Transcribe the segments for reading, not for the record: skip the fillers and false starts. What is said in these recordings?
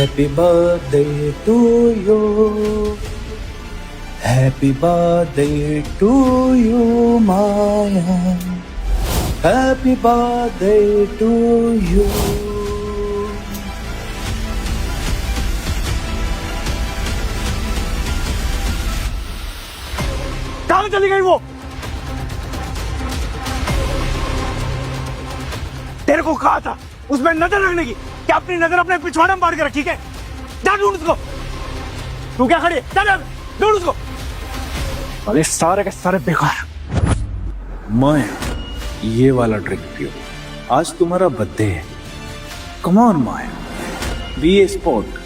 Happy birthday to you. Happy birthday to you, Maya. Happy birthday to you. कहाँ चली गई वो? तेरे को कहा था उसमें नजर रखने की, क्या अपनी नजर अपने पिछवाड़े में मार के रखी है? जा ढूंढ उसको। तू क्या खड़ी है? चल ढूंढ उसको। अरे सारे के सारे बेकार। मैं ये वाला ड्रिंक पियो। आज तुम्हारा बर्थडे है। Come on Maya, be a sport.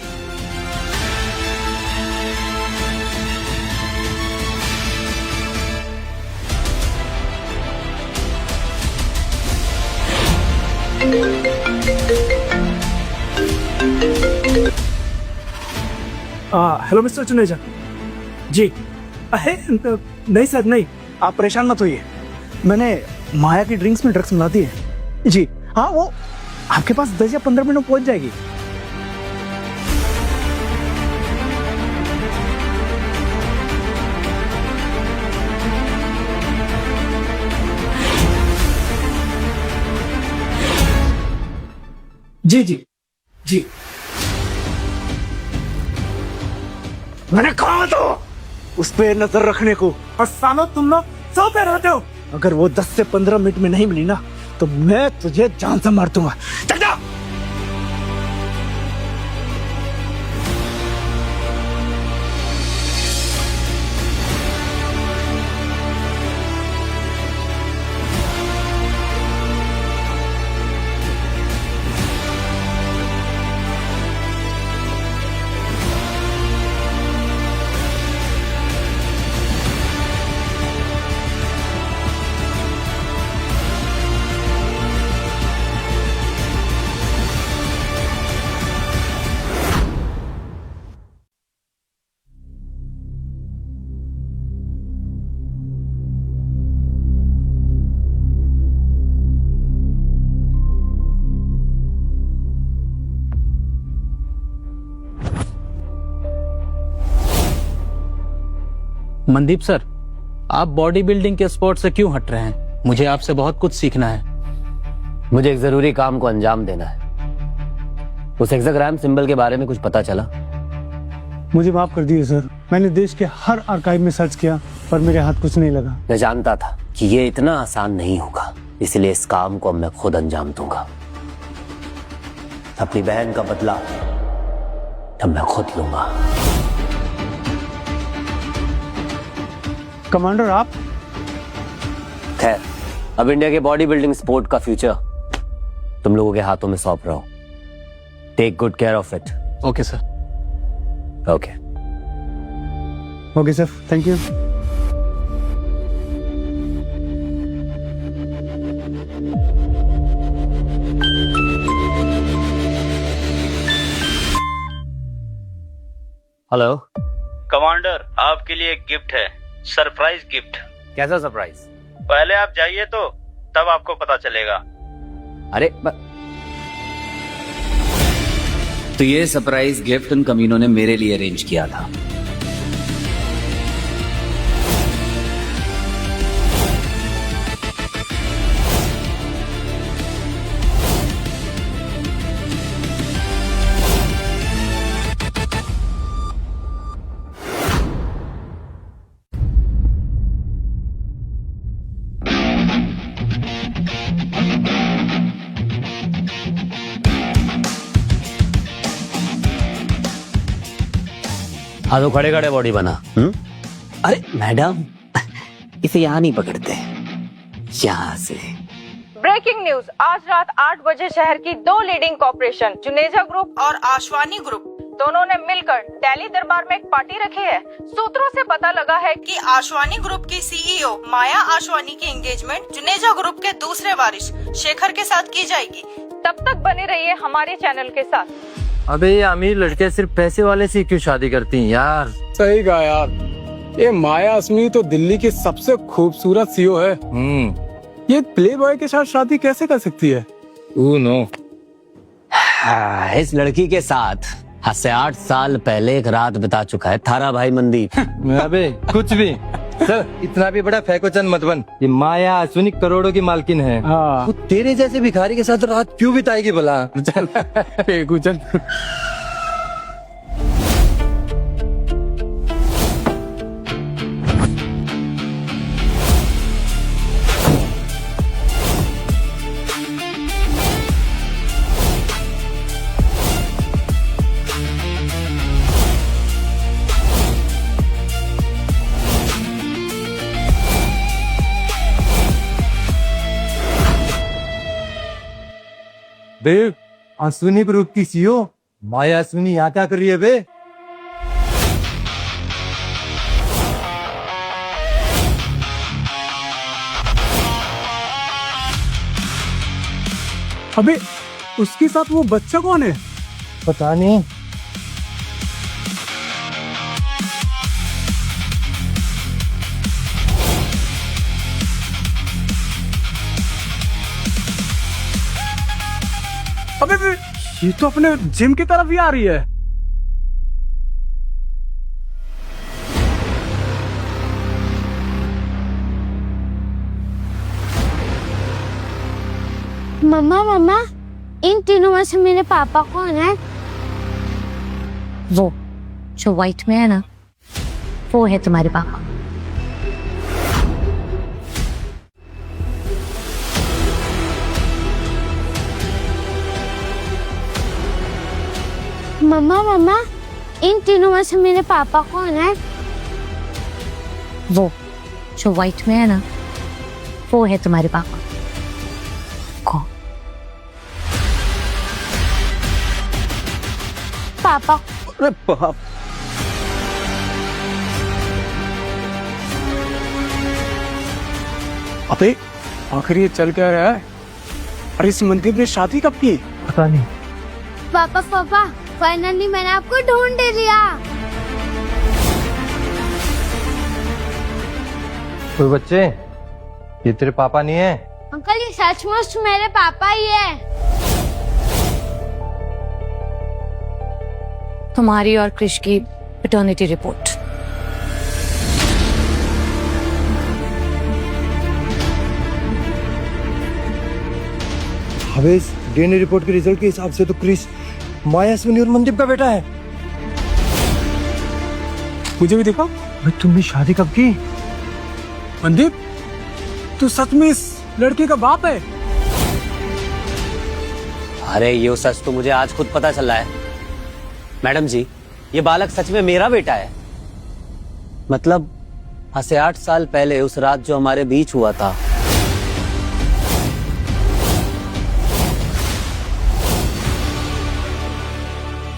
Hello mister Chuneja ji. अरे नहीं सर नहीं, आप परेशान मत होइए। मैंने माया की ड्रिंक्स में ड्रग्स मिला दी है जी। हाँ, वो आपके पास 10 या 15 मिनट में पहुंच जाएगी। जी जी जी। मैंने कहा तो उस पे नजर रखने को। और सालो तुम लोग सोते रहते हो। अगर वो 10 से 15 मिनट में नहीं मिली ना तो मैं तुझे जान से मार दूंगा। चल जा। मनदीप सर, आप बॉडी बिल्डिंग के स्पोर्ट से क्यों हट रहे हैं? मुझे आपसे बहुत कुछ सीखना है। मुझे एक जरूरी काम को अंजाम देना है। उस हेक्साग्राम सिंबल के बारे में कुछ पता चला? मुझे माफ कर दीजिए सर, मैंने देश के हर आर्काइव में सर्च किया पर मेरे हाथ कुछ नहीं लगा। मैं जानता था कि ये इतना आसान नहीं होगा, इसलिए इस काम को अब मैं खुद अंजाम दूंगा। अपनी बहन का बदला अब मैं खुद लूंगा। कमांडर आप? खैर, अब इंडिया के बॉडी बिल्डिंग स्पोर्ट का फ्यूचर तुम लोगों के हाथों में सौंप रहा हूं। Take good care of it. Okay sir. Okay okay sir, thank you. Hello commander, आपके लिए एक गिफ्ट है, सरप्राइज गिफ्ट। कैसा सरप्राइज? पहले आप जाइए तो तब आपको पता चलेगा। अरे तो ये सरप्राइज गिफ्ट उन कमीनों ने मेरे लिए अरेंज किया था। हाँ तो खड़े खड़े बॉडी बना। अरे मैडम, इसे यहाँ नहीं पकड़ते, यहाँ से। ब्रेकिंग न्यूज, आज रात 8 बजे शहर की 2 लीडिंग कॉर्पोरेशन जुनेजा ग्रुप और आशवानी ग्रुप दोनों ने मिलकर दिल्ली दरबार में एक पार्टी रखी है। सूत्रों से पता लगा है कि आशवानी ग्रुप की सीईओ माया आशवानी की एंगेजमेंट जुनेजा ग्रुप के दूसरे वारिस शेखर के साथ की जाएगी। तब तक बने रहिए हमारे चैनल के साथ। अबे ये अमीर लड़के सिर्फ पैसे वाले से क्यों शादी करती हैं यार? सही कहा यार, ये माया असमी तो दिल्ली की सबसे खूबसूरत सीईओ है। ये प्ले बॉय के साथ शादी कैसे कर सकती है? इस लड़की के साथ आज से 8 साल पहले एक रात बिता चुका है थारा भाई मंदीप। अबे कुछ भी सर, इतना भी बड़ा फैकोचंद मत बन। ये माया अश्विनी करोड़ों की मालकिन है। हाँ वो तेरे जैसे भिखारी के साथ रात क्यों बिताएगी भला? चल फेंकू चल। देव, अश्विनी ग्रुप की सीईओ माया अश्विनी यहाँ क्या कर रही है बे? अबे उसके साथ वो बच्चा कौन है? पता नहीं। अबे ये तो अपने जिम की तरफ ही आ रही है। मम्मा मम्मा, इन तीनों में से मेरे पापा कौन है? वो जो व्हाइट में है ना, वो है तुम्हारे पापा। मम्मा मम्मा, इन तीनों में से मेरे पापा कौन है? वो जो व्हाइट में है ना, वो है तुम्हारे पापा। कौन? पापा। अरे बाप, अबे आखिर ये चल क्या रहा है? और इस मंदिर ने शादी कब की? पता नहीं। पापा पापा, फाइनली मैंने आपको ढूंढ लिया। कोई बच्चे, ये तेरे पापा नहीं है? अंकल ये सचमुच मेरे पापा ही है। तुम्हारी और क्रिश की पैटर्निटी रिपोर्ट। अबे इस डीएनए रिपोर्ट के रिजल्ट के हिसाब से तो क्रिस माया अश्विनी और मनदीप का बेटा है। मुझे भी देखो। भाई तुमने शादी कब की? मनदीप, तू सच में इस लड़के का बाप है? अरे ये सच तो मुझे आज खुद पता चला है। मैडम जी, ये बालक सच में मेरा बेटा है। मतलब आज से 8 साल पहले उस रात जो हमारे बीच हुआ था,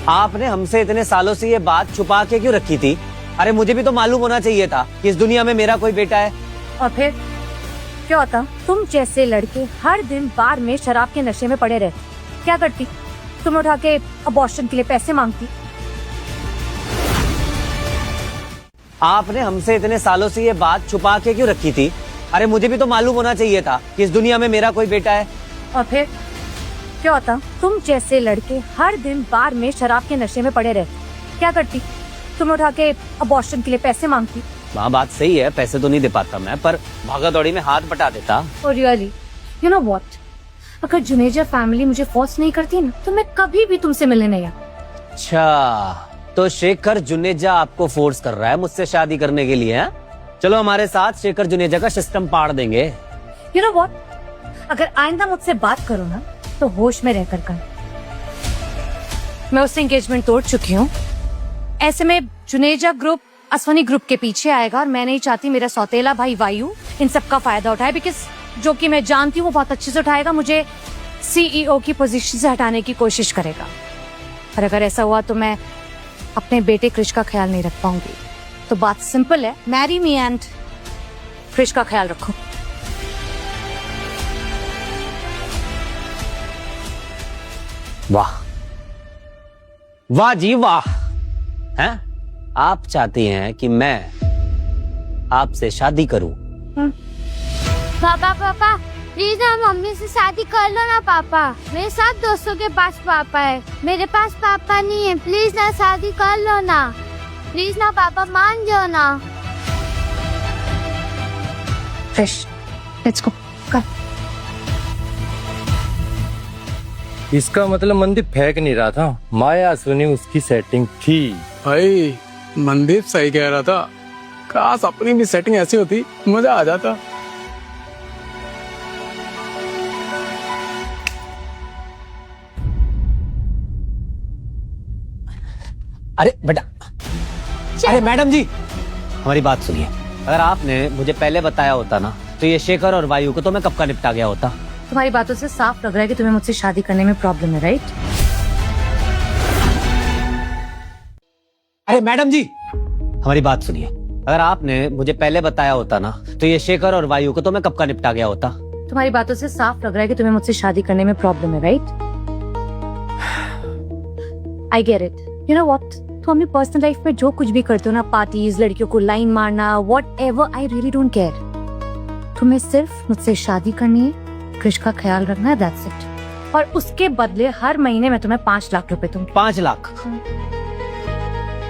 आपने हमसे इतने सालों से ये बात छुपा के क्यों रखी थी? अरे मुझे भी तो मालूम होना चाहिए था कि इस दुनिया में मेरा कोई बेटा है। और फिर क्या होता? तुम जैसे लड़के हर दिन बार में शराब के नशे में पड़े रहते, क्या करती? तुम उठा के अबॉर्शन के लिए पैसे मांगती। आपने हमसे इतने सालों से ये बात छुपा के क्यों रखी थी? अरे मुझे भी तो मालूम होना चाहिए था कि इस दुनिया में मेरा कोई बेटा है। और फिर क्या होता? तुम जैसे लड़के हर दिन बार में शराब के नशे में पड़े रहते, क्या करती? तुम उठा के अबॉर्शन के लिए पैसे मांगती। हाँ बात सही है, पैसे तो नहीं दे पाता मैं, पर भागा दौड़ी में हाथ बटा देता। और रियली, यू नो व्हाट, अगर जुनेजा फैमिली मुझे फोर्स नहीं करती ना, तो मैं कभी भी तुमसे मिलने नहीं आती। अच्छा, तो शेखर जुनेजा आपको फोर्स कर रहा है मुझसे शादी करने के लिए? है? चलो हमारे साथ शेखर जुनेजा का सिस्टम पाड़ देंगे। यू नो व्हाट, अगर आइंदा मुझसे बात करो ना, तो होश में रहकर कर। मैं उससे एंगेजमेंट तोड़ चुकी हूँ। ऐसे में जुनेजा ग्रुप अश्विनी ग्रुप के पीछे आएगा, और मैं नहीं चाहती मेरा सौतेला भाई वायु इन सब का फायदा उठाए, बिकॉज जो कि मैं जानती हूँ वो बहुत अच्छे से उठाएगा, मुझे सीईओ की पोजीशन से हटाने की कोशिश करेगा। और अगर ऐसा हुआ तो मैं अपने बेटे क्रिश का ख्याल नहीं रख पाऊंगी। तो बात सिंपल है, मैरी मी एंड क्रिश का ख्याल रखो। वाह वाह जी वाह। हैं? आप चाहती हैं कि मैं आपसे शादी करूं? पापा पापा, प्लीज ना मम्मी से शादी कर लो ना पापा। मेरे साथ दोस्तों के पास पापा है, मेरे पास पापा नहीं है। प्लीज ना शादी कर लो ना, प्लीज ना पापा, मान जाओ ना। Fresh, let's go. इसका मतलब मंदीप फेंक नहीं रहा था, माया सुनी उसकी सेटिंग थी। भाई मनदीप सही कह रहा था, काश अपनी भी सेटिंग ऐसी होती, मजा आ जाता। अरे बेटा, अरे मैडम जी, हमारी बात सुनिए। अगर आपने मुझे पहले बताया होता ना, तो ये शेखर और वायु को तो मैं कब का निपटा गया होता। तुम्हारी बातों से साफ लग रहा है कि तुम्हें मुझसे शादी करने में प्रॉब्लम है, राइट? अरे मैडम जी, हमारी बात सुनिए। अगर आपने मुझे पहले बताया होता ना, तो ये शेखर और वायु को तो मैं कब का निपटा गया होता। तुम्हारी बातों से साफ लग रहा है कि तुम्हें मुझसे शादी करने में प्रॉब्लम है, right? I get it. You know what, तुम अपनी पर्सनल लाइफ में जो कुछ भी करते हो ना, पार्टीज, लड़कियों को लाइन मारना, whatever, I really don't care. तुम्हें सिर्फ मुझसे शादी करनी है, कृष का ख्याल रखना है, दैट्स इट। और उसके बदले हर महीने मैं तुम्हें 5 लाख रुपए दूंगी। 5 लाख?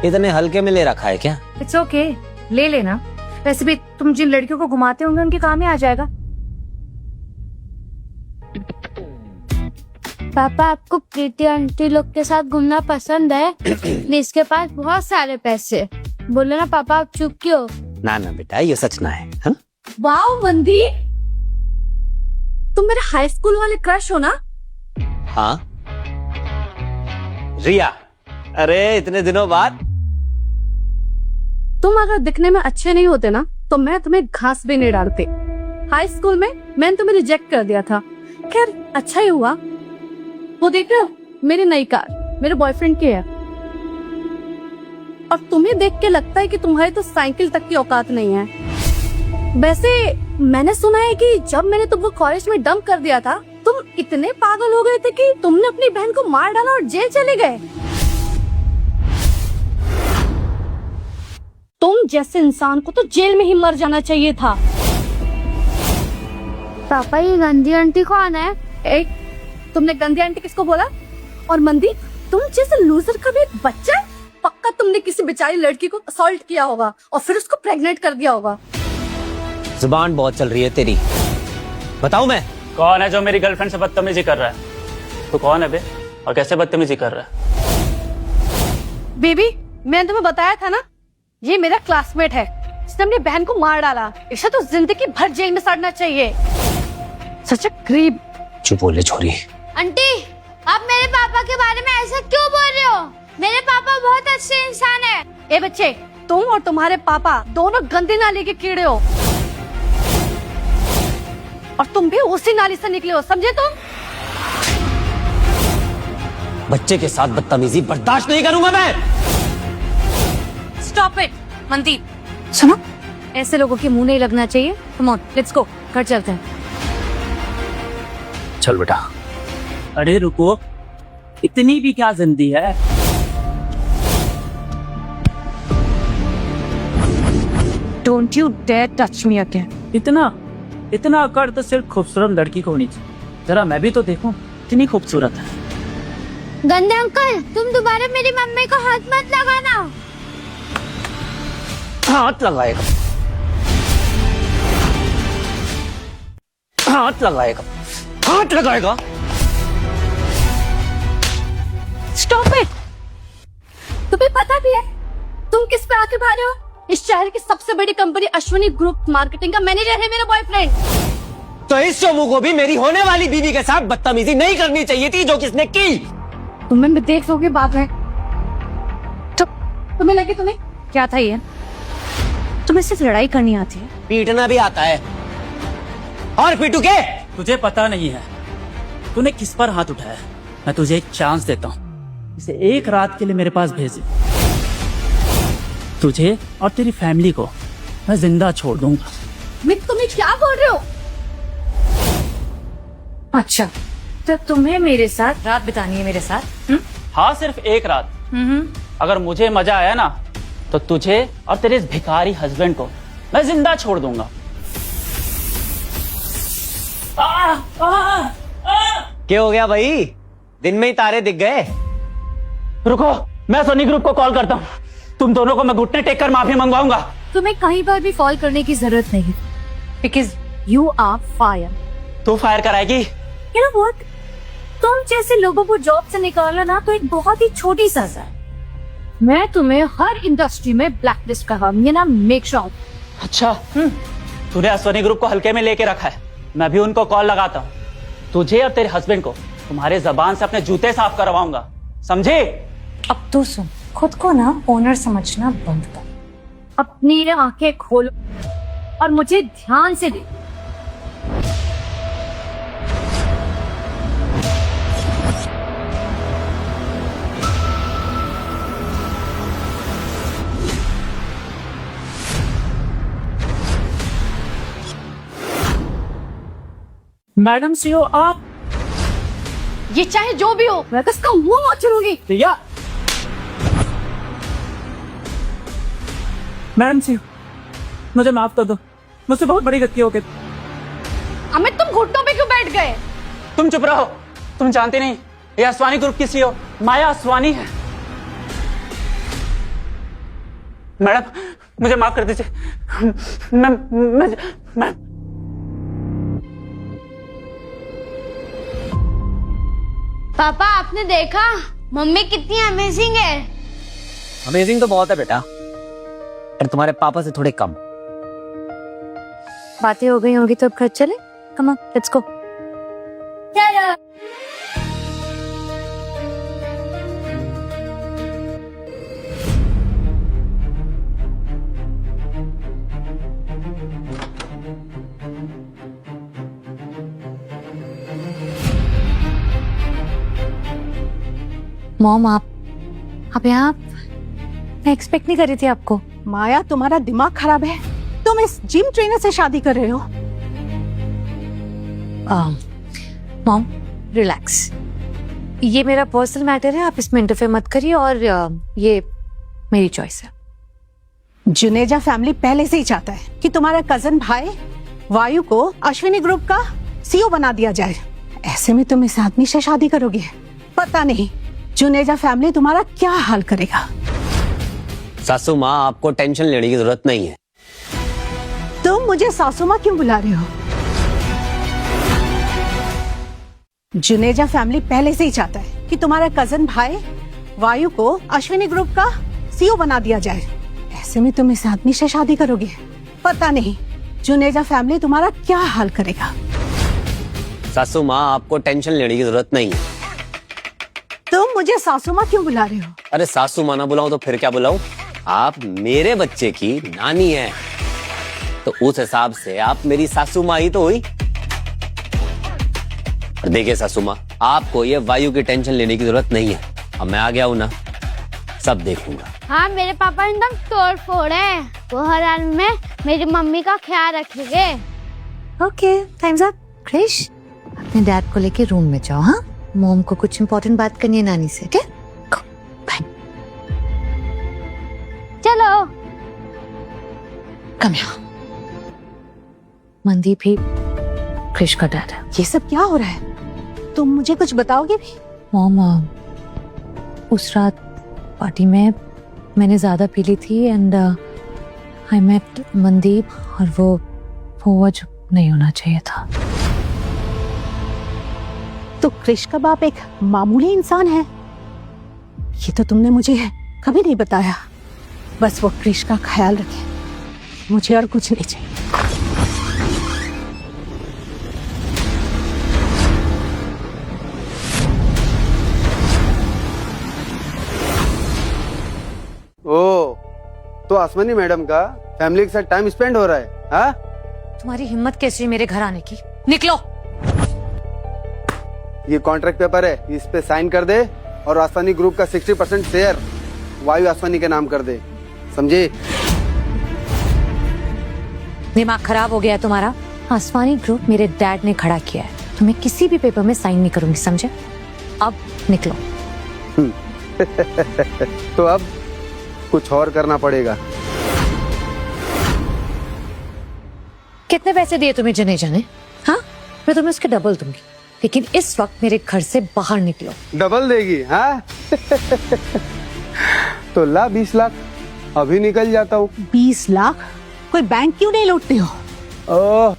इतने हल्के में ले रखा है क्या? इट्स ओके, ले लेना। वैसे भी तुम जिन लड़कियों को घुमाते होंगे उनके काम ही आ जाएगा। पापा, आपको प्रीति आंटी लोग के साथ घूमना पसंद है? इसके पास बहुत सारे पैसे। बोलो ना पापा, आप चुप क्यों? ना ना बेटा, ये सच ना है, हा? वाओ मंदी, तुम मेरे हाई स्कूल वाले क्रश हो ना? हाँ रिया, अरे इतने दिनों बाद। तुम अगर दिखने में अच्छे नहीं होते ना, तो मैं तुम्हें घास भी नहीं डालती। हाई स्कूल में मैंने तुम्हें रिजेक्ट कर दिया था। खैर अच्छा ही हुआ। वो देख रहे हो, मेरी नई कार मेरे बॉयफ्रेंड की है। और तुम्हें देख के लगता है कि तुम्हारी तो साइकिल तक की औकात नहीं है। वैसे मैंने सुना है कि जब मैंने तुमको कॉलेज में डंप कर दिया था, तुम इतने पागल हो गए थे कि तुमने अपनी बहन को मार डाला और जेल चले गए। तुम जैसे इंसान को तो जेल में ही मर जाना चाहिए था। पापा, ये गंदी आंटी कौन है? एक, तुमने गंदी आंटी किसको बोला? और मंदी, तुम जैसे लूजर का भी एक बच्चा है। पक्का तुमने किसी बेचारी लड़की को असॉल्ट किया होगा और फिर उसको प्रेग्नेंट कर दिया होगा। जुबान बहुत चल रही है तेरी। बताऊं मैं? कौन है जो मेरी गर्लफ्रेंड से बदतमीजी कर रहा है? तू कौन है बे, और कैसे बदतमीजी कर रहा है? बेबी, मैंने तुम्हें बताया था ना, ये मेरा क्लासमेट है। इसने अपनी बहन को मार डाला। इसे तो जिंदगी भर जेल में सड़ना चाहिए। सच अ क्रीप। चुप बोले छोरी। आंटी, आप मेरे पापा के बारे में ऐसा क्यों बोल रहे हो? मेरे पापा बहुत अच्छे इंसान है। ए बच्चे, तुम और तुम्हारे पापा दोनों गंदी नाली के कीड़े हो। और तुम भी उसी नाली से निकले हो, समझे तुम? बच्चे के साथ बदतमीजी बर्दाश्त नहीं करूंगा मैं। Stop it Mandeep. सुनो, ऐसे लोगों के मुंह नहीं लगना चाहिए। कम ऑन, लेट्स गो, घर चलते हैं। चल बेटा। अरे रुको, इतनी भी क्या जिंदगी है? Don't you dare touch me again. इतना अकड़ तो सिर्फ खूबसूरत लड़की को होनी चाहिए। जरा मैं भी तो देखूं, इतनी खूबसूरत है। गंदे अंकल, तुम दोबारा मेरी मम्मी को हाथ मत लगाना। हाथ लगाएगा, हाथ लगाएगा, हाथ लगाएगा। Stop it. तुम्हें पता भी है तुम किस पे आके भारे हो? इस शहर की सबसे बड़ी कंपनी अश्विनी ग्रुप मार्केटिंग का मैनेजर है मेरा बॉयफ्रेंड। तो इस चोमू को भी मेरी होने वाली बीवी के साथ बदतमीजी नहीं करनी चाहिए थी जो किसने की। तुम्हें मैं देख लोगे बाद में। तो तुम्हें लगे तुम्हें क्या था ये? तुम्हें सिर्फ लड़ाई करनी आती है? पीटना भी आता है। और पीटू के? तुझे पता नहीं है तूने किस पर हाथ उठाया। मैं तुझे एक चांस देता हूँ, इसे एक रात के लिए मेरे पास भेज। तुझे और तेरी फैमिली को मैं जिंदा छोड़ दूंगा। मैं तुम्हें क्या बोल रहे हो? अच्छा, तो तुम्हें मेरे साथ रात बितानी है मेरे साथ? हाँ, सिर्फ एक रात। अगर मुझे मजा आया ना, तो तुझे और तेरे इस भिखारी हस्बैंड को मैं जिंदा छोड़ दूंगा। क्या हो गया भाई? दिन में ही तारे दिख गए। रुको, मैं सोनी ग्रुप को कॉल करता हूँ। तुम दोनों को मैं घुटने टेक कर माफी मंगवाऊंगा। तुम्हें कहीं पर भी फॉल करने की जरूरत नहीं, बिकॉज यू आर फायर। तू फायर कराएगी? यू नो व्हाट, तुम जैसे लोगों को जॉब से निकालना ना तो एक बहुत ही छोटी सजा है। मैं तुम्हें हर इंडस्ट्री में ब्लैक लिस्ट कराऊंगी ना, मेक श्योर। अच्छा, तूने अश्वनी ग्रुप को हल्के में लेके रखा है। मैं भी उनको कॉल लगाता हूँ। तुझे और तेरे हस्बैंड को तुम्हारे जबान से अपने जूते साफ करवाऊंगा, समझे? अब तो सुन, खुद को ना ओनर समझना बंद कर, अपनी आंखें खोलो और मुझे ध्यान से देख। मैडम सीओ, आप ये चाहे जो भी हो, मैं इसका मुंह मत चलूंगी। भैया। मैडम सीओ, मुझे माफ कर दो, मुझसे बहुत बड़ी गलती हो गई। अमित, तुम घुटनों पे क्यों बैठ गए? तुम चुप रहो, तुम जानते नहीं ये अश्वानी ग्रुप की सीईओ माया अश्वानी है। मैडम, मुझे माफ कर दीजिए। मैं पापा, आपने देखा मम्मी कितनी अमेजिंग है? अमेजिंग तो बहुत है बेटा, पर तुम्हारे पापा से थोड़े कम। बातें हो गई होंगी तो अब घर चले। Come on, let's go. चलो। मॉम, आप यहाँ? मैं एक्सपेक्ट नहीं कर रही थी आपको। माया, तुम्हारा दिमाग खराब है। तुम इस जिम ट्रेनर से शादी कर रहे हो? मॉम, रिलैक्स, ये मेरा पर्सनल मैटर है, आप इसमें इंटरफेयर मत करिए, और ये मेरी चॉइस है। जुनेजा फैमिली पहले से ही चाहता है कि तुम्हारा कजन भाई वायु को अश्विनी ग्रुप का सीईओ बना दिया जाए। ऐसे में तुम इस आदमी से शादी करोगे? पता नहीं जुनेजा फैमिली तुम्हारा क्या हाल करेगा। सासू माँ, आपको टेंशन लेने की जरूरत नहीं है। तुम मुझे सासू माँ क्यों बुला रहे हो? जुनेजा फैमिली पहले से ही चाहता है कि तुम्हारा कजन भाई वायु को अश्विनी ग्रुप का सीईओ बना दिया जाए। ऐसे में तुम इस आदमी से शादी करोगे? पता नहीं जुनेजा फैमिली तुम्हारा क्या हाल करेगा। सासू माँ, आपको टेंशन लेने की जरूरत नहीं है। तुम मुझे सासू माँ क्यों बुला रहे हो? अरे सासू माँ ना बुलाऊं तो फिर क्या बुलाऊं? आप मेरे बच्चे की नानी हैं, तो उस हिसाब से आप मेरी सासू माँ ही तो हुई। और देखिए सासू माँ, आपको ये वायु की टेंशन लेने की जरूरत नहीं है। अब मैं आ गया हूं ना, सब देख लूंगा। हाँ, मेरे पापा एकदम तोड़ फोड़ है। वो हर हाल में मेरी मम्मी का ख्याल रखेंगे। Okay, times up. क्रिश, अपने डैड को लेके रूम में जाओ। हाँ, मॉम को कुछ इम्पोर्टेंट बात करनी है नानी से। Okay, bye. चलो। कम यहाँ। मनदीप ही क्रिश का डैड है। ये सब क्या हो रहा है? तुम मुझे कुछ बताओगे भी? मॉम, उस रात पार्टी में मैंने ज्यादा पी ली थी एंड आई मेट मनदीप, और वो जो नहीं होना चाहिए था। तो क्रिश का बाप एक मामूली इंसान है? ये तो तुमने मुझे कभी नहीं बताया। बस वो क्रिश का ख्याल रखे, मुझे और कुछ नहीं चाहिए। ओ, तो आसमानी मैडम का फैमिली के साथ टाइम स्पेंड हो रहा है? हाँ? तुम्हारी हिम्मत कैसी है मेरे घर आने की? निकलो। ये कॉन्ट्रैक्ट पेपर है, इस पे साइन कर दे और आसमानी ग्रुप का 60% शेयर वायु आसमानी के नाम कर दे, समझे? दिमाग खराब हो गया है तुम्हारा? आसमानी ग्रुप मेरे डैड ने खड़ा किया है, तो मैं किसी भी पेपर में साइन नहीं करूंगी, समझे? अब निकलो। तो अब कुछ और करना पड़ेगा। कितने पैसे दिए तुम्हें जुनेजा ने? हाँ, मैं तुम्हें उसके डबल दूंगी, लेकिन इस वक्त मेरे घर से बाहर निकलो। डबल देगी? हाँ तो ला 20 लाख, अभी निकल जाता हूँ। 20 लाख? कोई बैंक क्यों नहीं लूटते हो? ओह,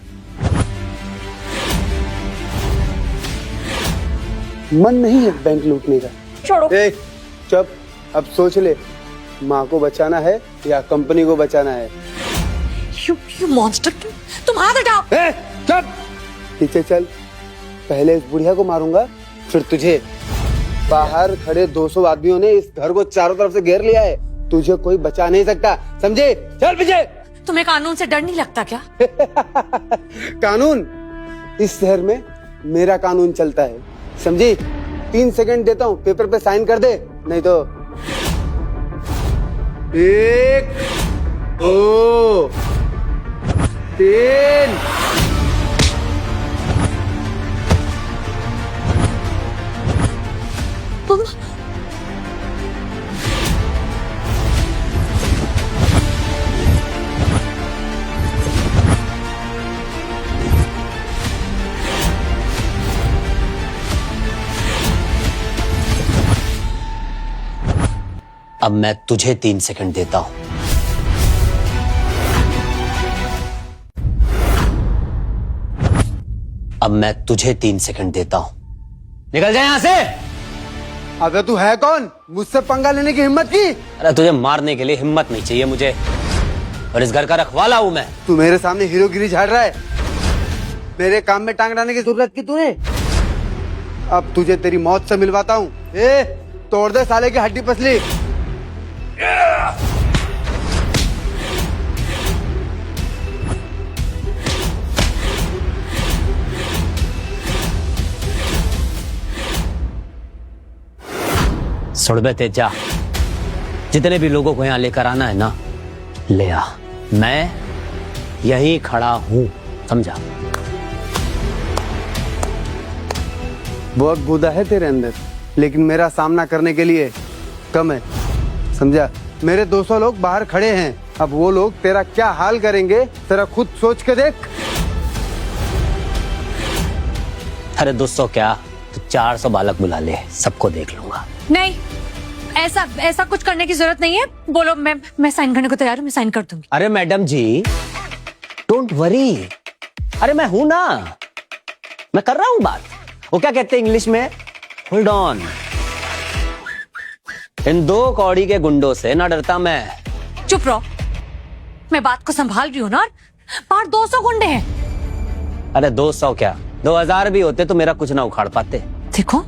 मन नहीं है बैंक लूटने का। छोड़ो। ए, चुप, अब सोच ले, माँ को बचाना है या कंपनी को बचाना है? You monster, तुम हाथ हटाओ। चुप, पीछे चल, पहले इस बुढ़िया को मारूंगा, फिर तुझे। बाहर खड़े 200 आदमियों ने इस घर को चारों तरफ से घेर लिया है, तुझे कोई बचा नहीं सकता, समझे? चल पीछे। तुम्हें कानून से डर नहीं लगता क्या? कानून? इस शहर में मेरा कानून चलता है, समझी? 3 सेकंड देता हूँ, पेपर पे साइन कर दे, नहीं तो 1 2 3। अब मैं तुझे 3 सेकंड देता हूं। अब मैं तुझे 3 सेकंड देता हूं, निकल जा यहां से। अबे तू है कौन? मुझसे पंगा लेने की हिम्मत की? अरे तुझे मारने के लिए हिम्मत नहीं चाहिए मुझे, और इस घर का रखवाला हूं मैं। तू मेरे सामने हीरोगिरी झाड़ रहा है, मेरे काम में टांग डालने की जरूरत की तूने? अब तुझे तेरी मौत से मिलवाता हूँ। ए, तोड़ दे साले की हड्डी पसली। सुड़बे तेजा, जितने भी लोगों को यहाँ लेकर आना है ना, ले आ, मैं यहीं खड़ा हूं, समझा? बहुत बुदा है तेरे अंदर, लेकिन मेरा सामना करने के लिए कम है, समझा? मेरे 200 लोग बाहर खड़े हैं, अब वो लोग तेरा क्या हाल करेंगे तेरा खुद सोच के देख। अरे 200 क्या, तो 400 बालक बुला ले, सबको देख लूंगा। नहीं, ऐसा कुछ करने की जरूरत नहीं है। बोलो, मैं साइन करने को तैयार हूँ, मैं साइन कर दूंगी। अरे मैडम जी, डोंट वरी, अरे मैं हूं ना, मैं कर रहा हूं बात। वो क्या कहते हैं इंग्लिश में, होल्ड ऑन। इन 2 कौड़ी के गुंडों से ना डरता मैं। चुप रहो, मैं बात को संभाल रही हूँ ना। बाहर 200 गुंडे हैं। अरे 200 क्या, 2000 भी होते तो मेरा कुछ ना उखाड़ पाते। देखो,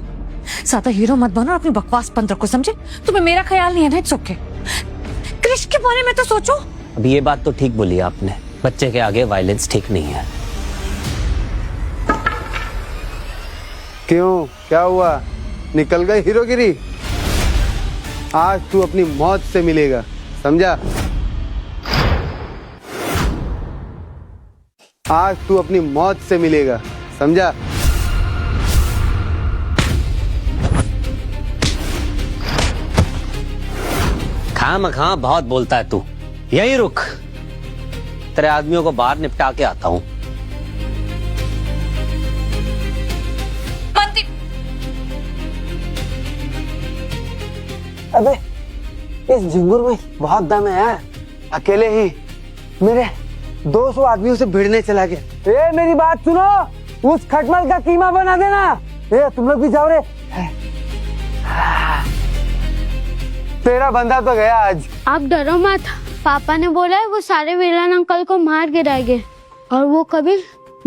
ज्यादा हीरो मत बनो और अपनी बकवास बंद रखो, समझे? तुम्हें मेरा ख्याल नहीं है ना? It's okay. क्रिश के बारे में तो सोचो। अब ये बात तो ठीक बोली आपने, बच्चे के आगे वायलेंस ठीक नहीं है। क्यों, क्या हुआ? निकल गई हीरोगिरी? आज तू अपनी मौत से मिलेगा, समझा? आज तू अपनी मौत से मिलेगा, समझा? खामखा बहुत बोलता है तू, यही रुक, तेरे आदमियों को बाहर निपटा के आता हूं। अबे इस झिंगुर में बहुत दम है यार, अकेले ही मेरे 200 आदमियों से भिड़ने चला गया। ए मेरी बात सुनो, उस खटमल का कीमा बना देना। ए तुम लोग भी जाओ रे। तेरा बंदा तो गया आज। आप डरो मत, पापा ने बोला है वो सारे विलन अंकल को मार गिराएंगे, और वो कभी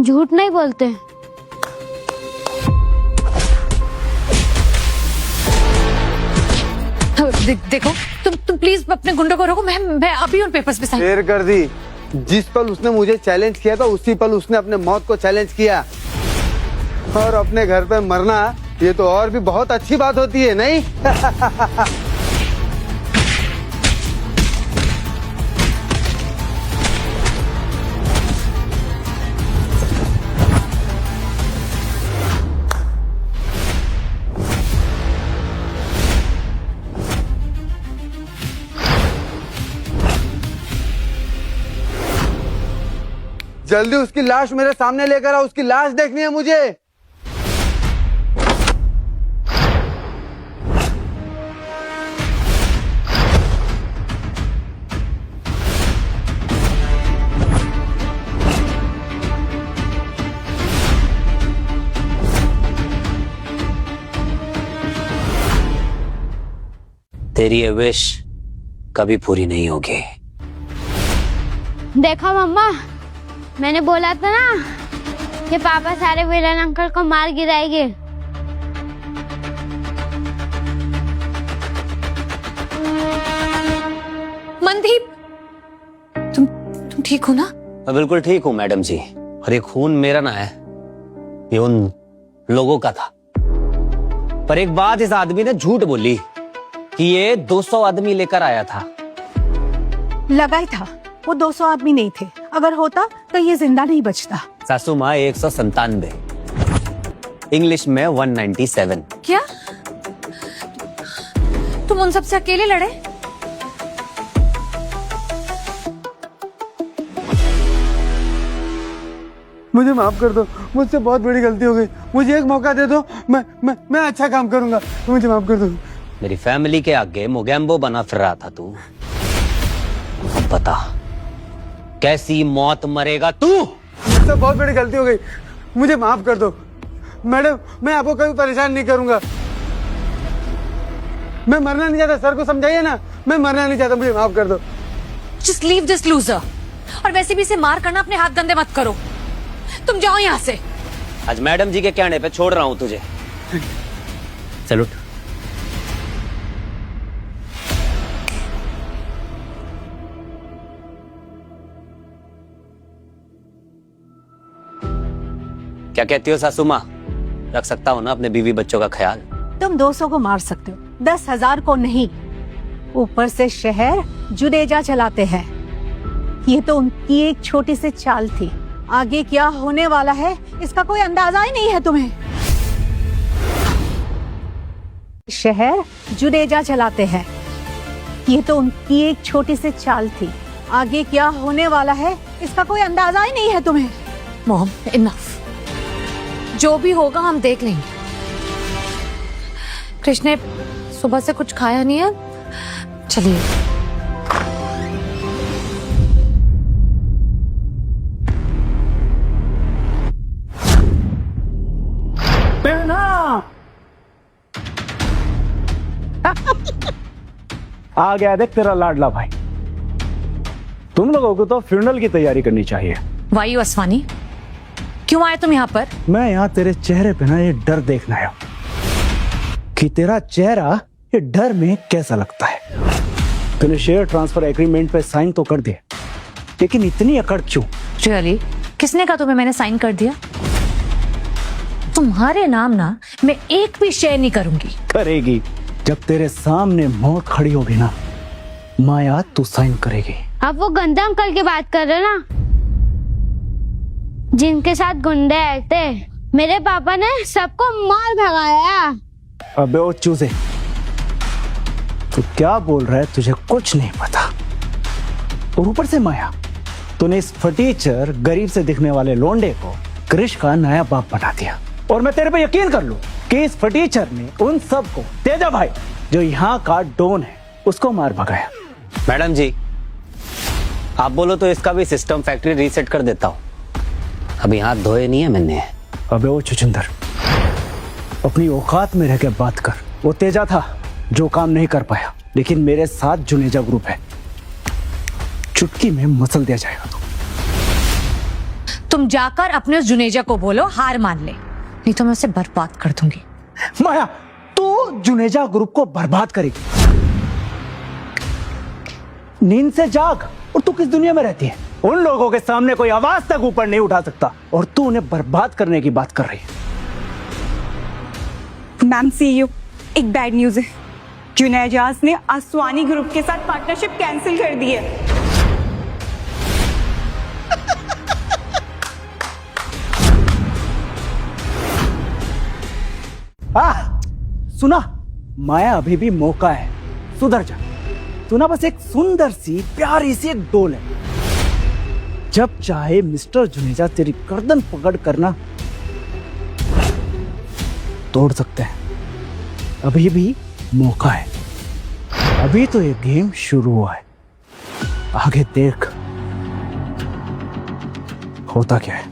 झूठ नहीं बोलते। देखो, तुम प्लीज अपने गुंडों को रोको, मैं अभी उन पेपर्स पे साइन। देर कर दी। जिस पल उसने मुझे चैलेंज किया था, उसी पल उसने अपने मौत को चैलेंज किया। और अपने घर पे मरना, ये तो और भी बहुत अच्छी बात होती है, नहीं? जल्दी उसकी लाश मेरे सामने लेकर आओ, उसकी लाश देखनी है मुझे। तेरी ये विश कभी पूरी नहीं होगी। देखो मम्मा, मैंने बोला था ना कि पापा सारे विलन अंकल को मार गिराएंगे। मनदीप, तुम ठीक हो ना? मैं बिल्कुल ठीक हूँ मैडम जी, और ये खून मेरा ना है, ये उन लोगों का था। पर एक बात इस आदमी ने झूठ बोली कि ये 200 आदमी लेकर आया था। लगा ही था वो 200 आदमी नहीं थे, अगर होता तो ये जिंदा नहीं बचता। सासू माँ 197, इंग्लिश में 197। क्या तुम उन सबसे अकेले लड़े? मुझे माफ कर दो, मुझसे बहुत बड़ी गलती हो गई, मुझे एक मौका दे दो, मैं अच्छा काम करूंगा, मुझे माफ कर दो। मेरी फैमिली के आगे मोगैम्बो बना फिर रहा था तू। अब बता कैसी मौत मरेगा तू? मुझसे बहुत बड़ी गलती हो गई, मुझे माफ कर दो मैडम, मैं आपको कभी परेशान नहीं करूंगा। मैं मरना नहीं चाहता, सर को समझाइए ना, मैं मरना नहीं चाहता, मुझे माफ कर दो। Just leave this loser। और वैसे भी इसे मार करना, अपने हाथ गंदे मत करो। तुम जाओ यहाँ से। आज मैडम जी के कहने पे छोड़ रहा हूँ तुझे। सैल्यूट। क्या कहती हो सासू माँ? रख सकता हूँ ना अपने बीवी बच्चों का ख्याल? तुम 200 को मार सकते हो, 10,000 को नहीं। ऊपर से शहर जुनेजा चलाते हैं। ये तो उनकी एक छोटी सी चाल थी, आगे क्या होने वाला है इसका कोई अंदाजा ही नहीं है तुम्हें। शहर जुनेजा चलाते हैं। ये तो उनकी एक छोटी सी चाल थी, आगे क्या होने वाला है इसका कोई अंदाजा ही नहीं है तुम्हें। Mom, enough. जो भी होगा हम देख लेंगे। कृष्ण ने सुबह से कुछ खाया नहीं है, चलिए। आ गया देख तेरा लाडला भाई। तुम लोगों को तो फ्यूनरल की तैयारी करनी चाहिए। वायु असवानी, क्यों आए तुम यहाँ पर? मैं यहाँ तेरे चेहरे पे ना ये डर देखना आया कि तेरा चेहरा ये डर में कैसा लगता है। तूने शेयर ट्रांसफर एग्रीमेंट पे साइन तो कर दिया, लेकिन इतनी अकड़ क्यों? रियली? किसने कहा तुम्हें मैंने साइन कर दिया? तुम्हारे नाम ना मैं एक भी शेयर नहीं करूंगी। करेगी, जब तेरे सामने मौत खड़ी होगी ना माया, तू साइन करेगी। आप वो गंदा अंकल की बात कर रहे ना, जिनके साथ गुंडे आए थे। मेरे पापा ने सबको मार भगाया। अबे ओ चूजे, तू क्या बोल रहा है? तुझे कुछ नहीं पता। और ऊपर से माया, तूने इस फटीचर गरीब से दिखने वाले लोंडे को कृष का नया बाप बना दिया। और मैं तेरे पे यकीन कर लूं कि इस फटीचर ने उन सबको, तेजा भाई जो यहाँ का डॉन है, उसको मार भगाया। मैडम जी, आप बोलो तो इसका भी सिस्टम फैक्ट्री रीसेट कर देता हूँ। अभी हाथ धोए नहीं है मैंने। अबे ओ छुछुंदर, अपनी औकात में रह के बात कर। वो तेजा था जो काम नहीं कर पाया, लेकिन मेरे साथ जुनेजा ग्रुप है, चुटकी में मसल दिया जाएगा। तुम जाकर अपने उस जुनेजा को बोलो हार मान ले, नहीं तो मैं उसे बर्बाद कर दूंगी। माया, तू जुनेजा ग्रुप को बर्बाद करेगी? नींद से जाग। और तू किस दुनिया में रहती है? उन लोगों के सामने कोई आवाज तक ऊपर नहीं उठा सकता, और तू उन्हें बर्बाद करने की बात कर रही है। मैम सीईओ, एक बैड न्यूज है। जुनेजास ने आसवानी ग्रुप के साथ पार्टनरशिप कैंसिल कर दी है। सुना, माया अभी भी मौका है, सुधर जा। तू ना बस एक सुंदर सी प्यारी सी एक डोल है, जब चाहे मिस्टर जुनेजा तेरी गर्दन पकड़ करना तोड़ सकते हैं। अभी भी मौका है, अभी तो ये गेम शुरू हुआ है, आगे देख होता क्या है।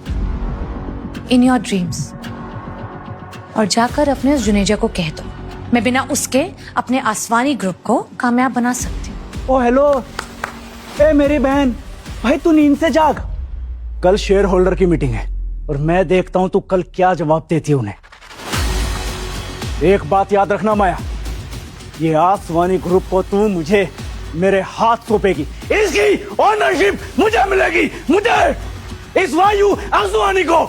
In your dreams. और जाकर अपने उस जुनेजा को कह दो मैं बिना उसके अपने आसवानी ग्रुप को कामयाब बना सकती हूँ। ओ हेलो, ए मेरी बहन, भाई तू नींद से जाग। कल शेयर होल्डर की मीटिंग है और मैं देखता हूं तू कल क्या जवाब देती है उन्हें। एक बात याद रखना माया, ये आसवानी ग्रुप को तू मुझे मेरे हाथ सौंपेगी, इसकी ओनरशिप मुझे मिलेगी, मुझे, इस वायु आसवानी को,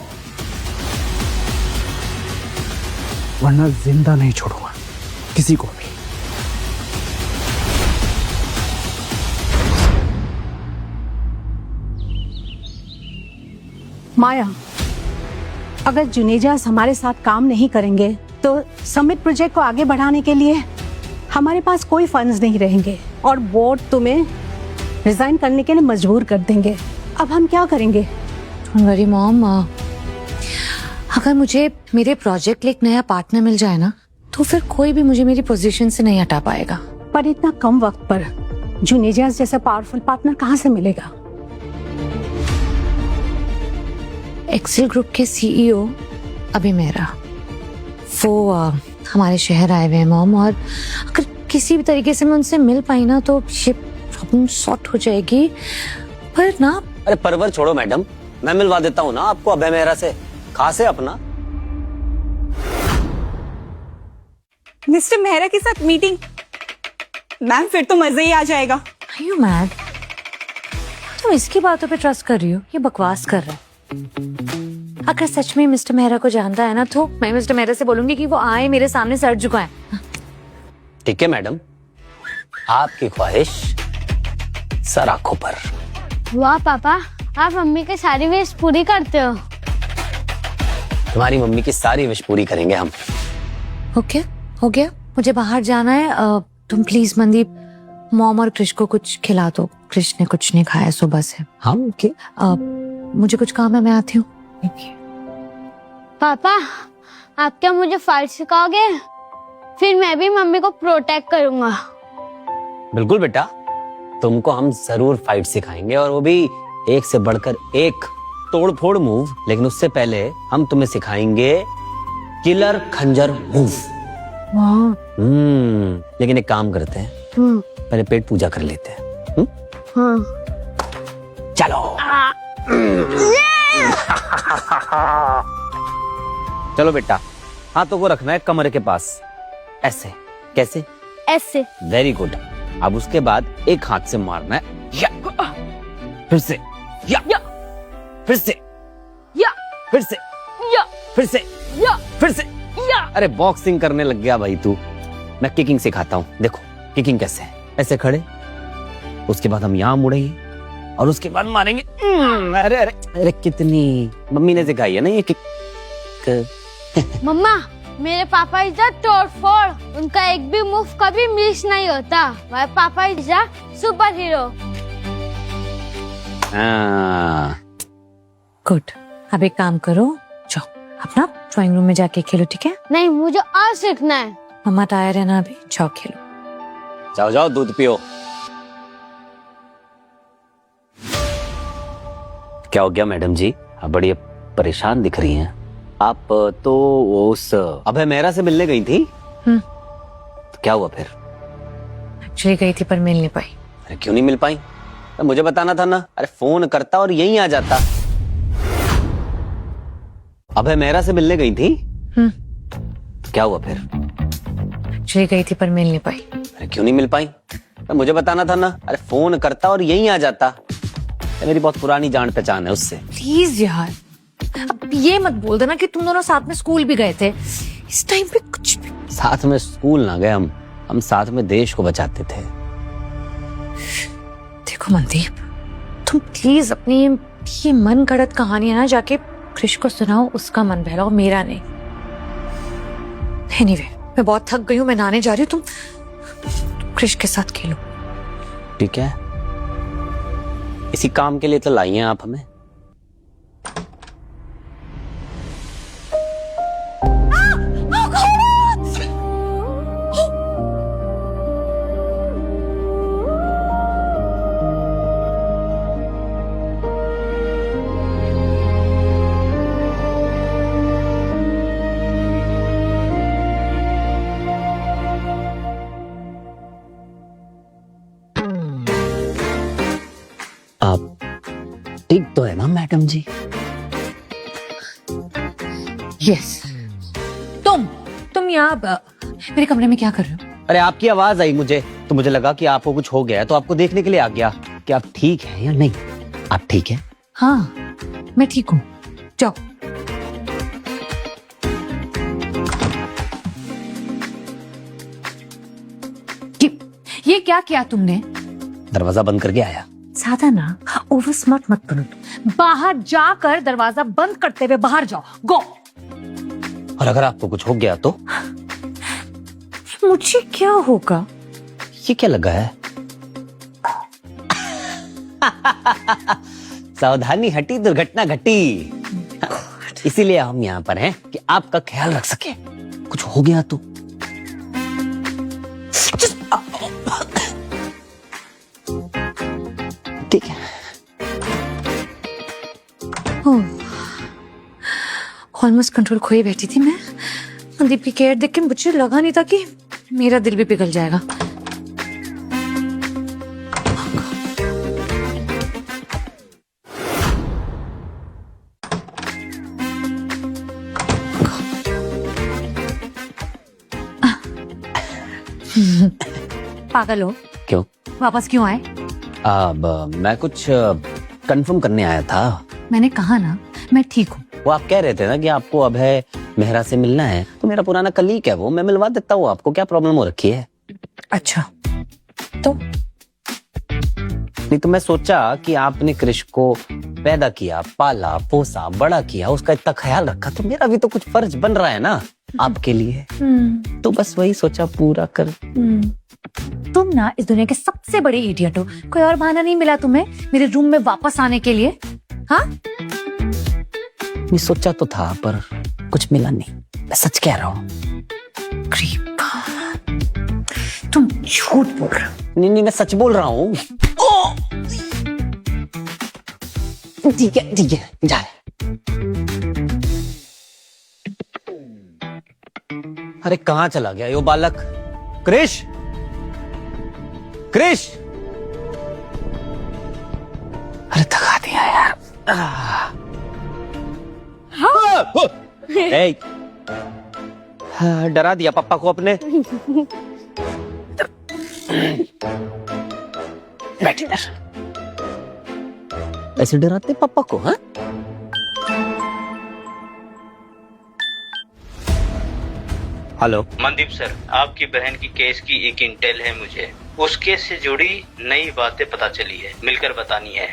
वरना जिंदा नहीं छोड़ूंगा किसी को भी। माया, अगर जुनेजास हमारे साथ काम नहीं करेंगे तो समिट प्रोजेक्ट को आगे बढ़ाने के लिए हमारे पास कोई फंड्स नहीं रहेंगे और बोर्ड तुम्हें रिजाइन करने के लिए मजबूर कर देंगे। अब हम क्या करेंगे? डोंट वरी मॉम, अगर मुझे मेरे प्रोजेक्ट के लिए एक नया पार्टनर मिल जाए ना तो फिर कोई भी मुझे मेरी पोजीशन से नहीं हटा पाएगा। पर इतना कम वक्त पर जुनेजास जैसा पावरफुल पार्टनर कहाँ से मिलेगा? एक्सेल ग्रुप के सीईओ अभी मेरा वो हमारे शहर आए हुए हैं मॉम, और अगर किसी भी तरीके से मैं उनसे मिल पाई ना तो ये प्रॉब्लम सॉर्ट हो जाएगी। पर ना, अरे परवर छोड़ो मैडम, मैं मिलवा देता हूँ ना आपको अभय मेहरा से, खास है अपना। मिस्टर मेहरा के साथ मीटिंग? मैम फिर तो मजा ही आ जाएगा। Are you mad? तुम इसकी बातों पे ट्रस्ट कर रही हो? ये बकवास कर रहा है। अगर सच में मिस्टर मेहरा को जानता है ना तो मैं मिस्टर मेहरा से बोलूंगी कि वो आए मेरे सामने सर झुकाएं। ठीक है मैडम, आपकी ख्वाहिश सर आंखों पर। वाह पापा, आप मम्मी की सारी विश पूरी करते हो। तुम्हारी मम्मी की सारी विश पूरी करेंगे हम। ओके, हो गया, मुझे बाहर जाना है। तुम प्लीज मनदीप मॉम और क्रिश को कुछ खिला दो। क्रिश ने कुछ नहीं खाया सुबह से। हम के मुझे कुछ काम है, मैं आती हूँ। पापा, आप क्या मुझे फाइट सिखाओगे? फिर मैं भी मम्मी को प्रोटेक्ट करूंगा। बिल्कुल बेटा, तुमको हम जरूर फाइट सिखाएंगे, और वो भी एक से बढ़कर एक तोड़-फोड़ मूव। लेकिन उससे पहले हम तुम्हें सिखाएंगे किलर खंजर मूव। लेकिन एक काम करते हैं, पहले पेट पूजा कर लेते हैं। चलो चलो बेटा, हाथों को रखना है कमर के पास, ऐसे। कैसे? ऐसे। Very good. अब उसके बाद एक हाथ से मारना है, या, फिर से, या, फिर से, या, फिर से, या, फिर से, या, फिर से, या। अरे बॉक्सिंग करने लग गया भाई तू। मैं किकिंग सिखाता हूँ, देखो किकिंग कैसे है। ऐसे खड़े, उसके बाद हम यहाँ मुड़ेंगे और उसके बाद मारेंगे। अरे अरे अरे, कितनी मम्मी ने सिखाई है ना ये किक। मम्मा, मेरे पापा इज अ तोड़फोड़, उनका एक भी मूव कभी मिस नहीं होता। मेरे पापा is a super hero. Good, अब एक काम करो, जाओ अपना ड्राइंग रूम में जाके खेलो, ठीक है? नहीं, मुझे और सीखना है। मम्मा टायर है ना अभी, जाओ खेलो। जाओ जाओ, दूध पियो। क्या हो गया मैडम जी, आप बड़ी परेशान दिख रही हैं। आप तो उस अभय मेहरा से मिलने गई थी? तो क्या हुआ फिर? एक्चुअली गई थी पर मिल नहीं पाई। अरे क्यों नहीं मिल पाई? मुझे बताना था ना। अरे फोन करता और यहीं आ जाता। अभय मेहरा से मिलने गई थी? तो क्या हुआ फिर? एक्चुअली गई थी पर मिल नहीं पाई। अरे क्यों नहीं मिल पाई? मुझे बताना था ना। अरे फोन करता और यहीं आ जाता। मेरी बहुत पुरानी जान पहचान है उससे। प्लीज यार, अब ये मत बोल देना कि तुम दोनों साथ में स्कूल भी गए थे। इस टाइम पे कुछ भी साथ में स्कूल ना गए हम साथ में देश को बचाते थे। देखो मनदीप, तुम प्लीज अपनी ये मन गढ़ंत कहानी ना जाके क्रिश को सुनाओ, उसका मन बहलाओ, मेरा नहीं। एनीवे, मैं बहुत थक गई हूँ, मैं नहाने जा रही हूँ। तुम क्रिश के साथ खेलो। ठीक है, इसी काम के लिए तो लाई हैं आप हमें। आप ठीक तो है ना मैडम जी? यस। तुम यहाँ मेरे कमरे में क्या कर रहे हो? अरे आपकी आवाज आई मुझे, तो मुझे लगा कि आपको कुछ हो गया है, तो आपको देखने के लिए आ गया कि आप ठीक हैं या नहीं। आप ठीक हैं? हाँ, मैं ठीक हूँ। जाओ। ये क्या किया तुमने? दरवाजा बंद करके आया। ज्यादा ना ओवर स्मार्ट मत बनो तुम। बाहर जाकर दरवाजा बंद करते हुए बाहर जाओ। गो। और अगर आपको कुछ हो गया तो? मुझे क्या होगा? ये क्या लगा है? सावधानी हटी दुर्घटना घटी। इसीलिए हम यहाँ पर हैं कि आपका ख्याल रख सके। कुछ हो गया तो? ठीक है। ऑलमोस्ट कंट्रोल खोए बैठी थी मैं। संदीप की केयर देख के मुझे लगा नहीं था कि मेरा दिल भी पिघल जाएगा। पागल हो? क्यों? वापस क्यों आए? अब मैं कुछ कंफर्म करने आया था। मैंने कहा ना मैं ठीक हूँ। वो आप कह रहे थे ना कि आपको अभय मेहरा से मिलना है, तो मेरा पुराना कलीग है वो, मैं मिलवा देता हूँ आपको। क्या प्रॉब्लम हो रखी है? अच्छा तो? नहीं तो मैं सोचा कि आपने कृष को पैदा किया, पाला पोसा, बड़ा किया, उसका इतना ख्याल रखा, तो मेरा भी तो कुछ फर्ज बन रहा है ना आपके लिए। तो बस वही सोचा पूरा कर। तुम ना इस दुनिया के सबसे बड़े इडियट हो। कोई और बहाना नहीं मिला तुम्हें मेरे रूम में वापस आने के लिए? हाँ? मैं सोचा तो था पर कुछ मिला नहीं। मैं सच कह रहा हूँ। तुम झूठ बोल रहे हो। नहीं, मैं सच बोल रहा हूँ। ठीक है जा। अरे कहाँ चला गया यो बालक? कृष! अरे थका दिया यार। डरा दिया पापा को अपने। बैठे यार। ऐसे डराते पापा को? हाँ? हेलो मनदीप सर, आपकी बहन की केस की एक इंटेल है मुझे। उस केस से जुड़ी नई बातें पता चली है, मिलकर बतानी है।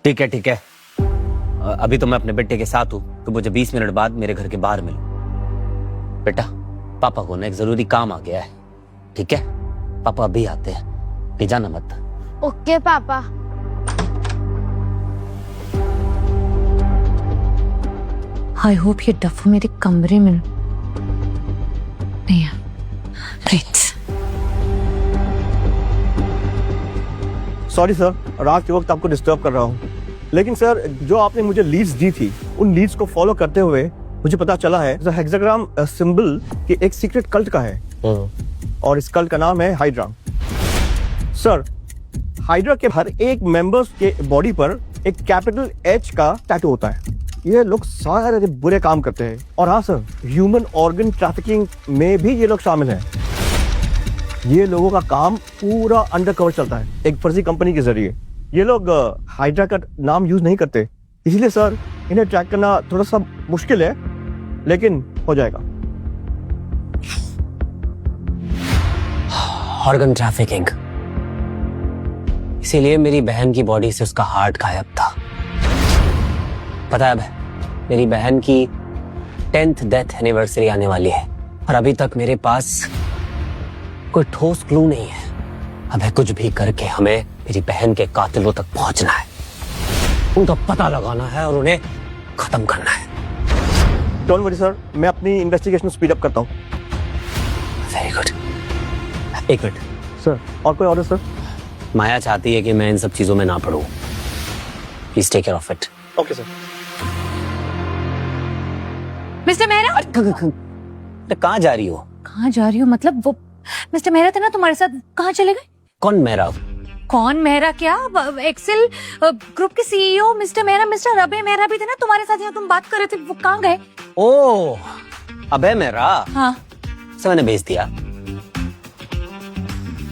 ठीक है। अभी तो मैं अपने बेटे के साथ हूँ, तो मुझे 20 मिनट बाद मेरे घर के बाहर मिलो। बेटा, पापा को ना एक जरूरी काम आ गया है। ठीक है? पापा अभी आते हैं, ले जाना मत। ओके पापा। आई होप ये डफू मेरे कमरे में नहीं है। सॉरी सर, रात के वक्त आपको डिस्टर्ब कर रहा हूँ, लेकिन सर जो आपने मुझे लीड्स दी थी, उन लीड्स को फॉलो करते हुए मुझे पता चला है हेक्साग्राम सिंबल कि एक सीक्रेट कल्ट का है, और इस कल्ट का नाम है हाइड्रा। सर, हाइड्रा के हर एक मेंबर्स के बॉडी पर एक कैपिटल H का टैटू होता है। ये लोग सारे बुरे काम करते हैं, और हाँ सर, ह्यूमन ऑर्गन ट्रैफिकिंग में भी ये लोग शामिल हैं। ये लोगों का काम पूरा अंडरकवर चलता है, एक फर्जी कंपनी के जरिए। ये लोग हाइड्रा का नाम यूज नहीं करते, इसलिए सर इन्हें ट्रैक करना थोड़ा सा मुश्किल है, लेकिन हो जाएगा। ऑर्गन ट्रैफिकिंग, इसीलिए मेरी बहन की बॉडी से उसका हार्ट गायब था। पता है, मेरी बहन की 10th डेथ एनिवर्सरी आने वाली है, और अभी तक मेरे पास कोई ठोस क्लू नहीं है हमें कुछ भी करके हमें मेरी बहन के कातिलों तक पहुंचना है, उनका पता लगाना है और उन्हें खत्म करना है। डोंट वरी सर, मैं अपनी इन्वेस्टिगेशन स्पीड अप करता हूँ। Very good. एक मिनट सर, और कोई ऑर्डर सर? माया चाहती है कि मैं इन सब चीजों में ना पड़ूं। Please take care of it. Okay sir. Mister Mehra, अरे कहाँ जा रही हो? कहाँ जा रही हो मतलब? वो मिस्टर मेहरा थे ना तुम्हारे साथ, कहाँ चले गए? कौन मेहरा? कौन मेहरा क्या? एक्सेल ग्रुप के सीईओ मिस्टर मेहरा, मिस्टर अभय मेहरा भी थे ना तुम्हारे साथ, यहाँ तुम बात कर रहे थे, वो कहाँ गए? ओ अबे मेहरा, हाँ से मैंने भेज दिया।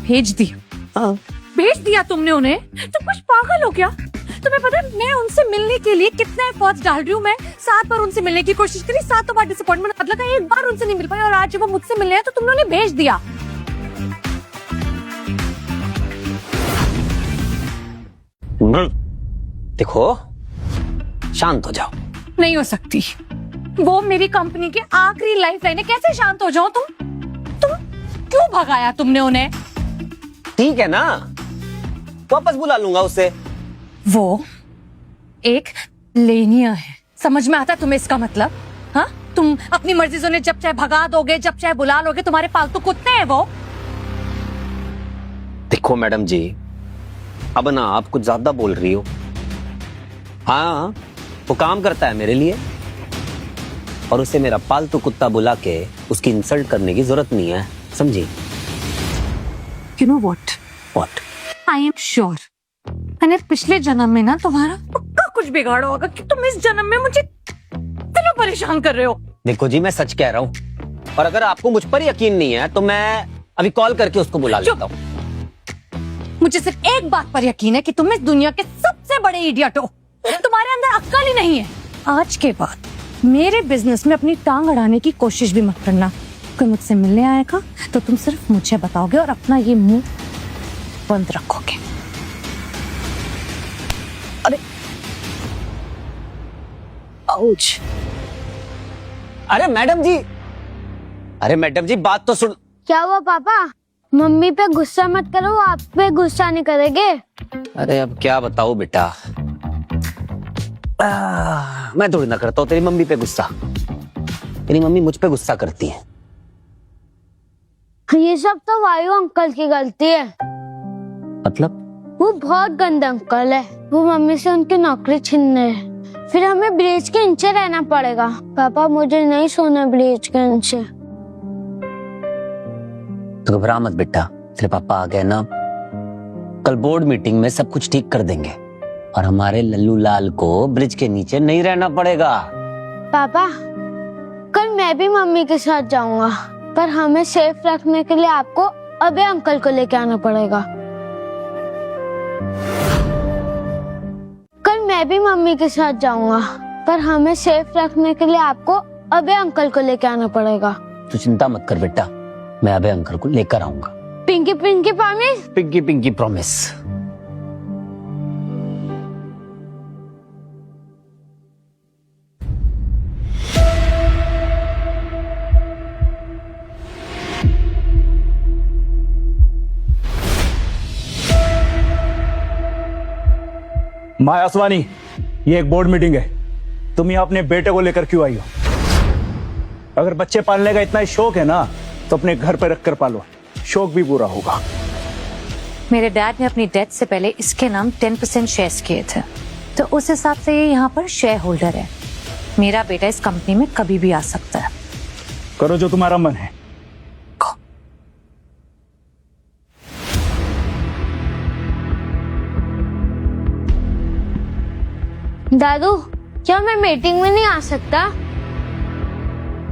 भेज दिया? हाँ भेज दिया तुमने उन्हें? तुम कुछ पागल हो क्या? तुम्हें पता है मैं उनसे मिलने के लिए कितना एफर्ट्स डाल रही हूँ। मैं 7 बार उनसे मिलने की कोशिश करी, 7 बार डिसअपॉइंटमेंट लगा, एक बार उनसे नहीं मिल पाई, और आज जब वो मुझसे मिलने हैं तो तुमने उन्हें भेज दिया। देखो, शांत हो जाओ। नहीं हो सकती, वो मेरी कंपनी की आखिरी लाइफ लाइन है, कैसे शांत हो जाओ? तुम क्यों भगाया तुमने उन्हें? ठीक है ना, वापस बुला लूंगा उसे। वो एक लेनिया है, समझ में आता है तुम्हें इसका मतलब? हाँ, तुम अपनी मर्जी से उन्हें जब चाहे भगा दोगे, जब चाहे बुला लोगे, तुम्हारे पालतू कुत्ते हैं वो। देखो मैडम जी, अब ना आप कुछ ज्यादा बोल रही हो। हाँ, वो काम करता है मेरे लिए, और उसे मेरा पालतू कुत्ता बुला के उसकी इंसल्ट करने की जरूरत नहीं है, समझी? You know what? What? I am sure मैंने पिछले जन्म में ना तुम्हारा पक्का कुछ बिगाड़ा होगा कि तुम इस जन्म में मुझे इतना परेशान कर रहे हो। देखो जी, मैं सच कह रहा हूँ, और अगर आपको मुझ पर यकीन नहीं है तो मैं अभी कॉल करके उसको बुला लेता हूँ। मुझे सिर्फ एक बात पर यकीन है कि तुम इस दुनिया के सबसे बड़े इडियट हो, तुम्हारे अंदर अक्ल ही नहीं है। आज के बाद मेरे बिजनेस में अपनी टांग अड़ाने की कोशिश भी मत करना। कोई मुझसे मिलने आएगा तो तुम सिर्फ मुझे बताओगे और अपना ये मुंह बंद रखोगे। अरे आउच। अरे मैडम जी, अरे मैडम जी, बात तो सुन। क्या हुआ पापा? मम्मी पे गुस्सा मत करो, वो आप पे गुस्सा नहीं करेंगे। अरे अब क्या बताऊं बेटा, मैं थोड़ी ना करता हूँ तेरी मम्मी पे गुस्सा, तेरी मम्मी मुझ पे गुस्सा करती है। ये सब तो वायु अंकल की गलती है। मतलब? वो बहुत गंदा अंकल है, वो मम्मी से उनकी नौकरी छीन रहे हैं, फिर हमें ब्रिज के नीचे रहना पड़ेगा। पापा मुझे नहीं सोना ब्रिज के नीचे। तो घबरा मत बेटा, तेरे पापा आ गए ना, कल बोर्ड मीटिंग में सब कुछ ठीक कर देंगे और हमारे लल्लू लाल को ब्रिज के नीचे नहीं रहना पड़ेगा। पापा, कल मैं भी मम्मी के साथ जाऊंगा, पर हमें सेफ रखने के लिए आपको अबे अंकल को लेके आना पड़ेगा। कल मैं भी मम्मी के साथ जाऊंगा, पर हमें सेफ रखने के लिए आपको अबे अंकल को लेके आना पड़ेगा। तू चिंता मत कर बेटा, मैं अबे अंकल को लेकर आऊंगा। Pinky pinky promise? Pinky pinky promise. Maya Aswani, ये एक बोर्ड मीटिंग है, तुम यहाँ अपने बेटे को लेकर क्यों आई हो? अगर बच्चे पालने का इतना ही शौक है ना तो अपने घर पर रखकर पालो, शौक भी पूरा होगा। मेरे डैड ने अपनी डेथ से पहले इसके नाम 10% शेयर्स किए थे, तो उस हिसाब से ये यहाँ पर शेयर होल्डर है। मेरा बेटा इस कंपनी में कभी भी आ सकता है। करो जो तुम्हारा मन है। दादू, क्या मैं मीटिंग में नहीं आ सकता?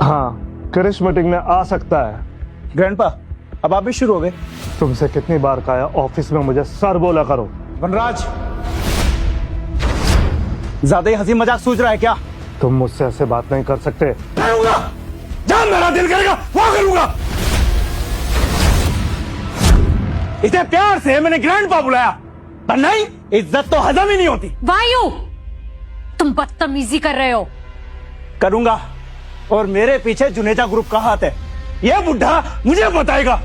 हाँ, क्रिश मीटिंग में आ सकता है। ग्रैंडपा, अब आप भी शुरू हो गए। तुमसे कितनी बार कहा ऑफिस में मुझे सर बोला करो। वनराज, ज्यादा ही हंसी मजाक सूझ रहा है क्या? तुम मुझसे ऐसे बात नहीं कर सकते। जहाँ मेरा दिल करेगा वहां करूंगा। इतने प्यार से मैंने ग्रैंडपा बुलाया, पर नहीं, इज्जत तो हजम ही नहीं होती। वायु, तुम बदतमीजी कर रहे हो। करूंगा, और मेरे पीछे जुनेजा ग्रुप का हाथ है। यह बुढ़ा मुझे बताएगा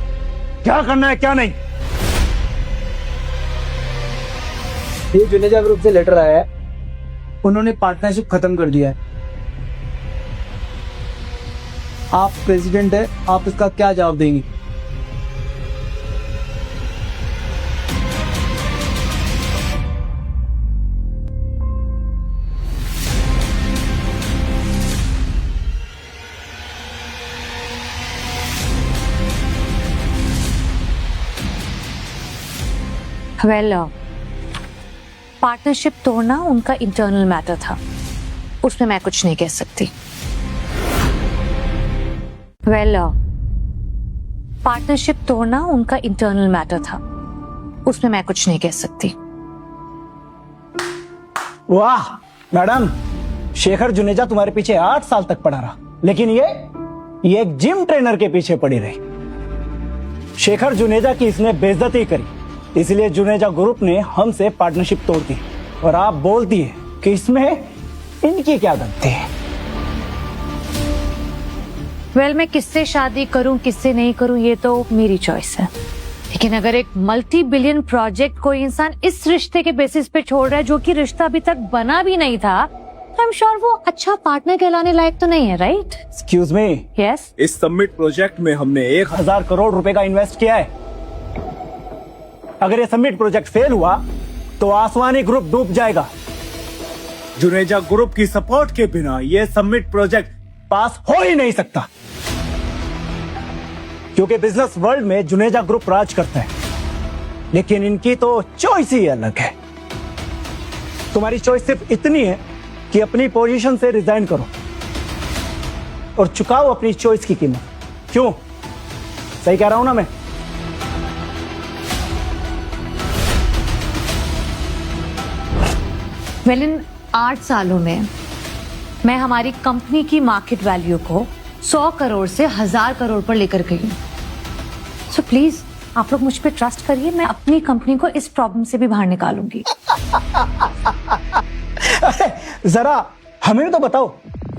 क्या करना है क्या नहीं। ये जुनेजा ग्रुप से लेटर आया है, उन्होंने पार्टनरशिप खत्म कर दिया है। आप प्रेसिडेंट है, आप इसका क्या जवाब देंगी? वेल, पार्टनरशिप तोड़ना उनका इंटरनल मैटर था, उसमें मैं कुछ नहीं कह सकती। वेल, पार्टनरशिप तोड़ना उनका इंटरनल मैटर था, उसमें मैं कुछ नहीं कह सकती। वाह मैडम, शेखर जुनेजा तुम्हारे पीछे 8 साल तक पड़ा रहा, लेकिन ये एक जिम ट्रेनर के पीछे पड़ी रही। शेखर जुनेजा की इसने बेइज्जती करी, इसलिए जुनेजा ग्रुप ने हमसे पार्टनरशिप तोड़ दी, और आप बोलती है कि इसमें इनकी क्या गलती है? वेल, मैं किससे शादी करूं किससे नहीं करूं ये तो मेरी चॉइस है, लेकिन अगर एक मल्टी बिलियन प्रोजेक्ट कोई इंसान इस रिश्ते के बेसिस पे छोड़ रहा है जो कि रिश्ता अभी तक बना भी नहीं था, तो आई एम श्योर वो अच्छा पार्टनर कहलाने लायक तो नहीं है, राइट? Excuse me, yes? इस सबमिट प्रोजेक्ट में हमने 1000 करोड़ रुपए का इन्वेस्ट किया है। अगर ये सबमिट प्रोजेक्ट फेल हुआ तो आसवानी ग्रुप डूब जाएगा। जुनेजा ग्रुप की सपोर्ट के बिना ये सबमिट प्रोजेक्ट पास हो ही नहीं सकता, क्योंकि बिजनेस वर्ल्ड में जुनेजा ग्रुप राज करता है, लेकिन इनकी तो चॉइस ही अलग है। तुम्हारी चॉइस सिर्फ इतनी है कि अपनी पोजीशन से रिजाइन करो और चुकाओ अपनी चॉइस की कीमत। क्यों, सही कह रहा हूं ना मैं? वेल, इन 8 सालों में मैं हमारी कंपनी की मार्केट वैल्यू को 100 करोड़ से 1000 करोड़ पर लेकर गई हूँ। सो प्लीज आप लोग मुझ पे ट्रस्ट करिए, मैं अपनी कंपनी को इस प्रॉब्लम से भी बाहर निकालूंगी। जरा हमें तो बताओ,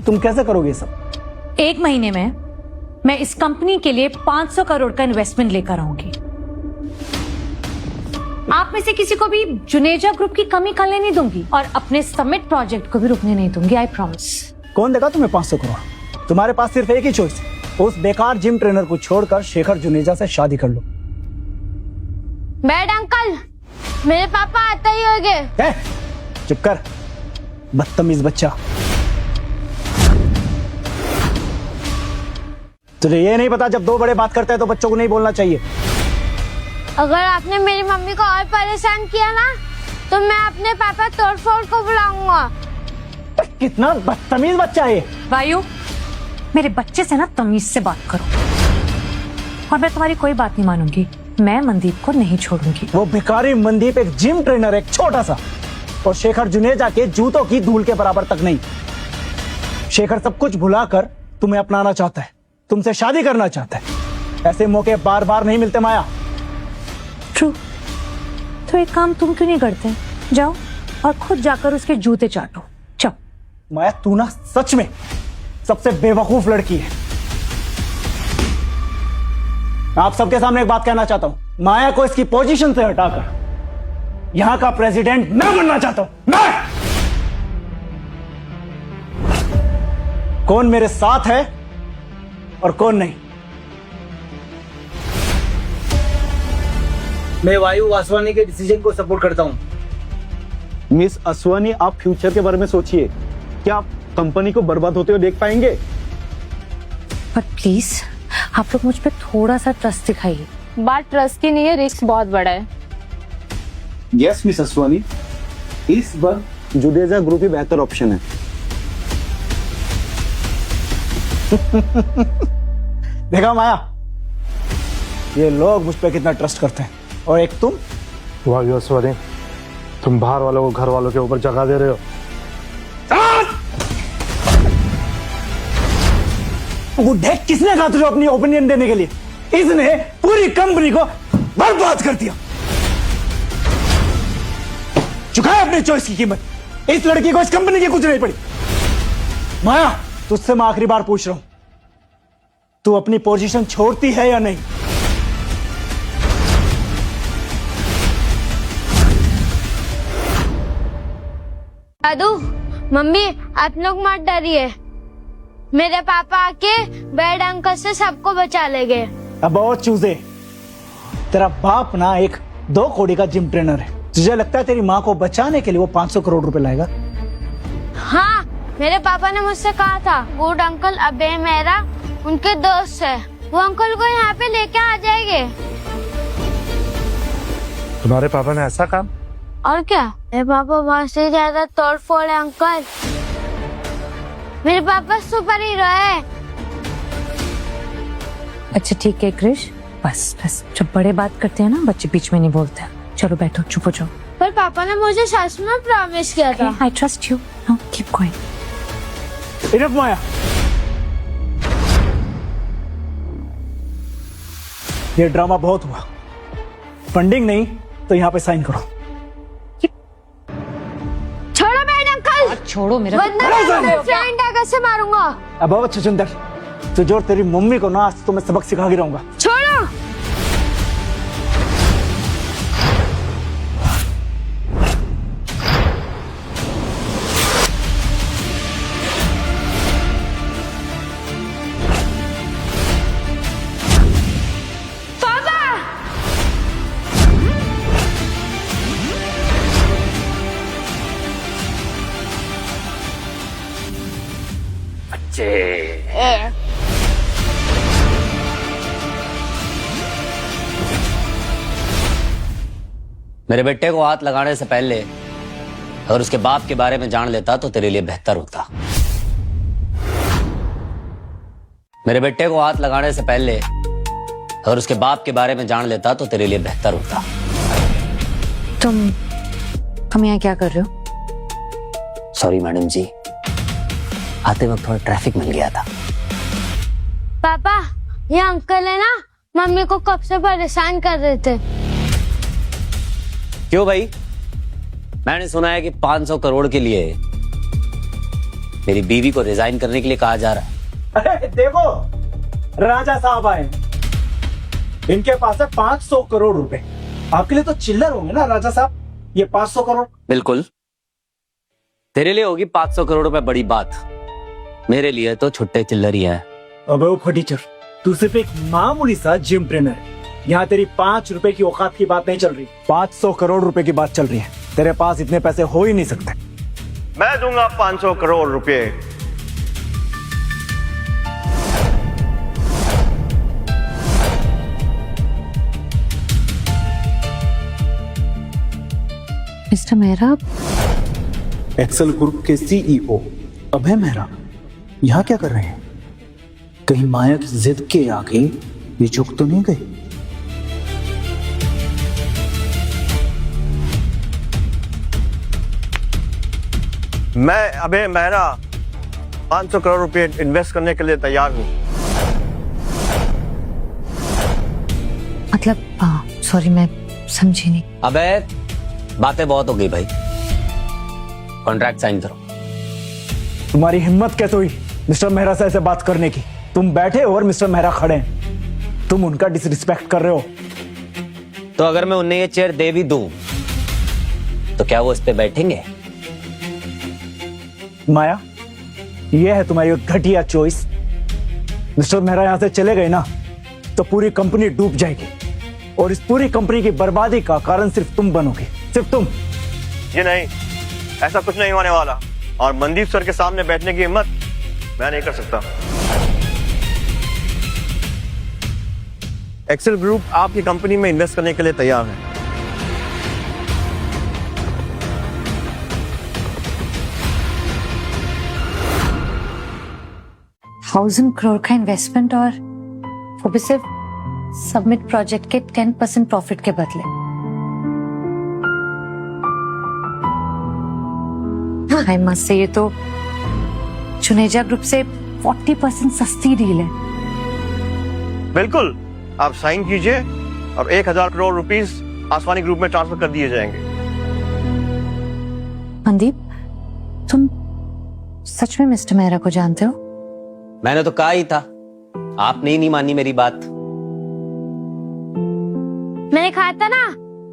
तुम कैसे करोगे सब? 1 महीने में मैं इस कंपनी के लिए 500 करोड़ का इन्वेस्टमेंट लेकर आऊंगी। आप में से किसी को भी जुनेजा ग्रुप की कमी करने नहीं दूंगी और अपने सबमिट प्रोजेक्ट को भी रुकने नहीं दूंगी, आई प्रॉमिस। कौन देगा तुम्हें 500 करोड़? तुम्हारे पास सिर्फ एक ही चॉइस है, उस बेकार जिम ट्रेनर को छोड़कर शेखर जुनेजा से शादी कर लो। बैड अंकल, मेरे पापा आते ही होंगे। चुप कर, बदतमीज बच्चा। तुझे ये नहीं पता जब दो बड़े बात करते हैं तो बच्चों को नहीं बोलना चाहिए? अगर आपने मेरी मम्मी को और परेशान किया ना तो मैं अपने पापा तोड़फोड़ को बुलाऊंगा। कितना बदतमीज बच्चा है। वायु, मेरे बच्चे से ना तमीज से बात करो, और मैं तुम्हारी कोई बात नहीं मानूंगी। मैं मनदीप को नहीं छोड़ूंगी। वो भिखारी मनदीप एक जिम ट्रेनर, एक छोटा सा, और शेखर जुनेजा के जूतों की धूल के बराबर तक नहीं। शेखर सब कुछ भुलाकर तुम्हें अपनाना चाहता है, तुमसे शादी करना चाहता है। ऐसे मौके बार बार नहीं मिलते माया। ट्रू, तो एक काम तुम क्यों नहीं करते? जाओ और खुद जाकर उसके जूते चाटो। चलो। माया, तू ना सच में सबसे बेवकूफ लड़की है। आप सबके सामने एक बात कहना चाहता हूं, माया को इसकी पोजीशन से हटाकर यहां का प्रेसिडेंट मैं बनना चाहता हूं। मैं। कौन मेरे साथ है और कौन नहीं? मैं वायु वासवानी के डिसीजन को सपोर्ट करता हूं। मिस असवानी, आप फ्यूचर के बारे में सोचिए। क्या आप कंपनी को बर्बाद होते हुए देख पाएंगे? पर प्लीज आप लोग मुझ पे थोड़ा सा ट्रस्ट दिखाइए। बात ट्रस्ट की नहीं है, रिस्क बहुत बड़ा है। यस मिस असवानी, इस बार जुनेजा ग्रुप ही बेहतर ऑप्शन है। देखा माया, ये लोग मुझ पे कितना ट्रस्ट करते हैं, और एक तुम। वाह असवानी, तुम बाहर वालों को घर वालों के ऊपर जगा दे रहे हो। बुढ़े, किसने कहा तुझे अपनी ओपिनियन देने के लिए? इसने पूरी कंपनी को बर्बाद कर दिया। चुकाए अपनी चॉइस की कीमत। इस लड़की को इस कंपनी की कुछ नहीं पड़ी। माया, तुझसे मैं आखिरी बार पूछ रहा हूं, तू अपनी पोजीशन छोड़ती है या नहीं? दादू, मम्मी आप लोग मत डरिए, मेरे पापा आके बैड अंकल से सबको बचा लेंगे। अब बहुत चूजे, तेरा बाप ना एक 2 करोड़ का जिम ट्रेनर है। तुझे लगता है तेरी माँ को बचाने के लिए वो 500 करोड़ रुपए लाएगा? हाँ, मेरे पापा ने मुझसे कहा था गुड अंकल अबे मेरा उनके दोस्त है, वो अंकल को यहाँ पे लेके आ जाएंगे। तुम्हारे पापा ने ऐसा काम? और क्या, मेरे पापा बहुत से ज्यादा तोड़ फोड़ है अंकल। मेरे पापा सुपर हीरो है। अच्छा ठीक है क्रिश, बस बस, जब बड़े बात करते हैं ना बच्चे बीच में नहीं बोलते। चलो बैठो, चुप हो जाओ। पर पापा ने मुझे सच में प्रॉमिस किया था। I trust you, now keep going. Enough Maya, ये ड्रामा बहुत हुआ। फंडिंग नहीं तो यहाँ पे साइन करो। छोड़ो मेरे अंकल, छोड़ो मेरा, वरना मैं फ्रेंड आकर से मारूंगा। अब छछुंदर, तुझे और तेरी मम्मी को ना आज तो मैं सबक सिखा के रहूंगा। छोड़ो। मेरे बेटे को हाथ लगाने से पहले अगर उसके बाप के बारे में जान लेता तो तेरे लिए बेहतर होता। मेरे बेटे को हाथ लगाने से पहले अगर उसके बाप के बारे में जान लेता तो तेरे लिए बेहतर होता। तुम यहाँ क्या कर रहे हो? सॉरी मैडम जी, आते वक्त थोड़ा ट्रैफिक मिल गया था। पापा, ये अंकल है ना, मम्मी को कब से परेशान कर रहे थे। क्यों भाई? मैंने सुना है कि 500 करोड़ के लिए मेरी बीवी को रिजाइन करने के लिए कहा जा रहा है। अरे देखो, राजा साहब आए, इनके पास है 500 करोड़ रुपए। आपके लिए तो चिल्लर होंगे ना राजा साहब, ये 500 करोड़। बिल्कुल, तेरे लिए होगी 500 करोड़ रुपए बड़ी बात, मेरे लिए तो छुट्टे चिल्लर ही है। अबे वो फटीचर, तू सिर्फ एक मामूली सा जिम ट्रेनर है। यहाँ तेरी 5 रुपए की औकात की बात नहीं चल रही, 500 करोड़ रुपए की बात चल रही है। तेरे पास इतने पैसे हो ही नहीं सकते। मैं दूंगा 500 करोड़ रुपए। मिस्टर मेहरा, एक्सेल ग्रुप के सीईओ अभय मेहरा यहाँ क्या कर रहे हैं? कहीं माया की जिद के आगे ये झुक तो नहीं गए? मैं अभय मेहरा 500 करोड़ रुपए इन्वेस्ट करने के लिए तैयार हूँ। मतलब सॉरी, मैं समझी नहीं। अबे बातें बहुत हो गई भाई, कॉन्ट्रैक्ट साइन करो। तुम्हारी हिम्मत कैसे हुई मिस्टर मेहरा से ऐसे बात करने की? तुम बैठे हो और मिस्टर मेहरा खड़े हैं, तुम उनका डिसरिस्पेक्ट कर रहे हो। तो अगर मैं उन्हें ये चेयर दे भी दूं तो क्या वो इस पे बैठेंगे? माया, ये है तुम्हारी घटिया चॉइस। मिस्टर मेहरा यहां से चले गए ना तो पूरी कंपनी डूब जाएगी, और इस पूरी कंपनी की बर्बादी का कारण सिर्फ तुम बनोगे, सिर्फ तुम। ये नहीं, ऐसा कुछ नहीं होने वाला, और मनदीप सर के सामने बैठने की हिम्मत मैं नहीं कर सकता। एक्सेल ग्रुप आपकी कंपनी में इन्वेस्ट करने के लिए तैयार है। $1000 करोड़ का इन्वेस्टमेंट, और वो भी सिर्फ सबमिट प्रोजेक्ट के 10% प्रॉफिट के बदले। आई मस्ट से ये तो जुनेजा ग्रुप से 40% सस्ती डील है। बिल्कुल, आप साइन कीजिए और 1000 करोड़ रुपीस आसवानी ग्रुप में ट्रांसफर कर दिए जाएंगे। मनदीप, तुम सच में मिस्टर मेहरा को जानते हो? मैंने तो कहा ही था, आपने ही नहीं मानी मेरी बात। मैंने कहा था ना,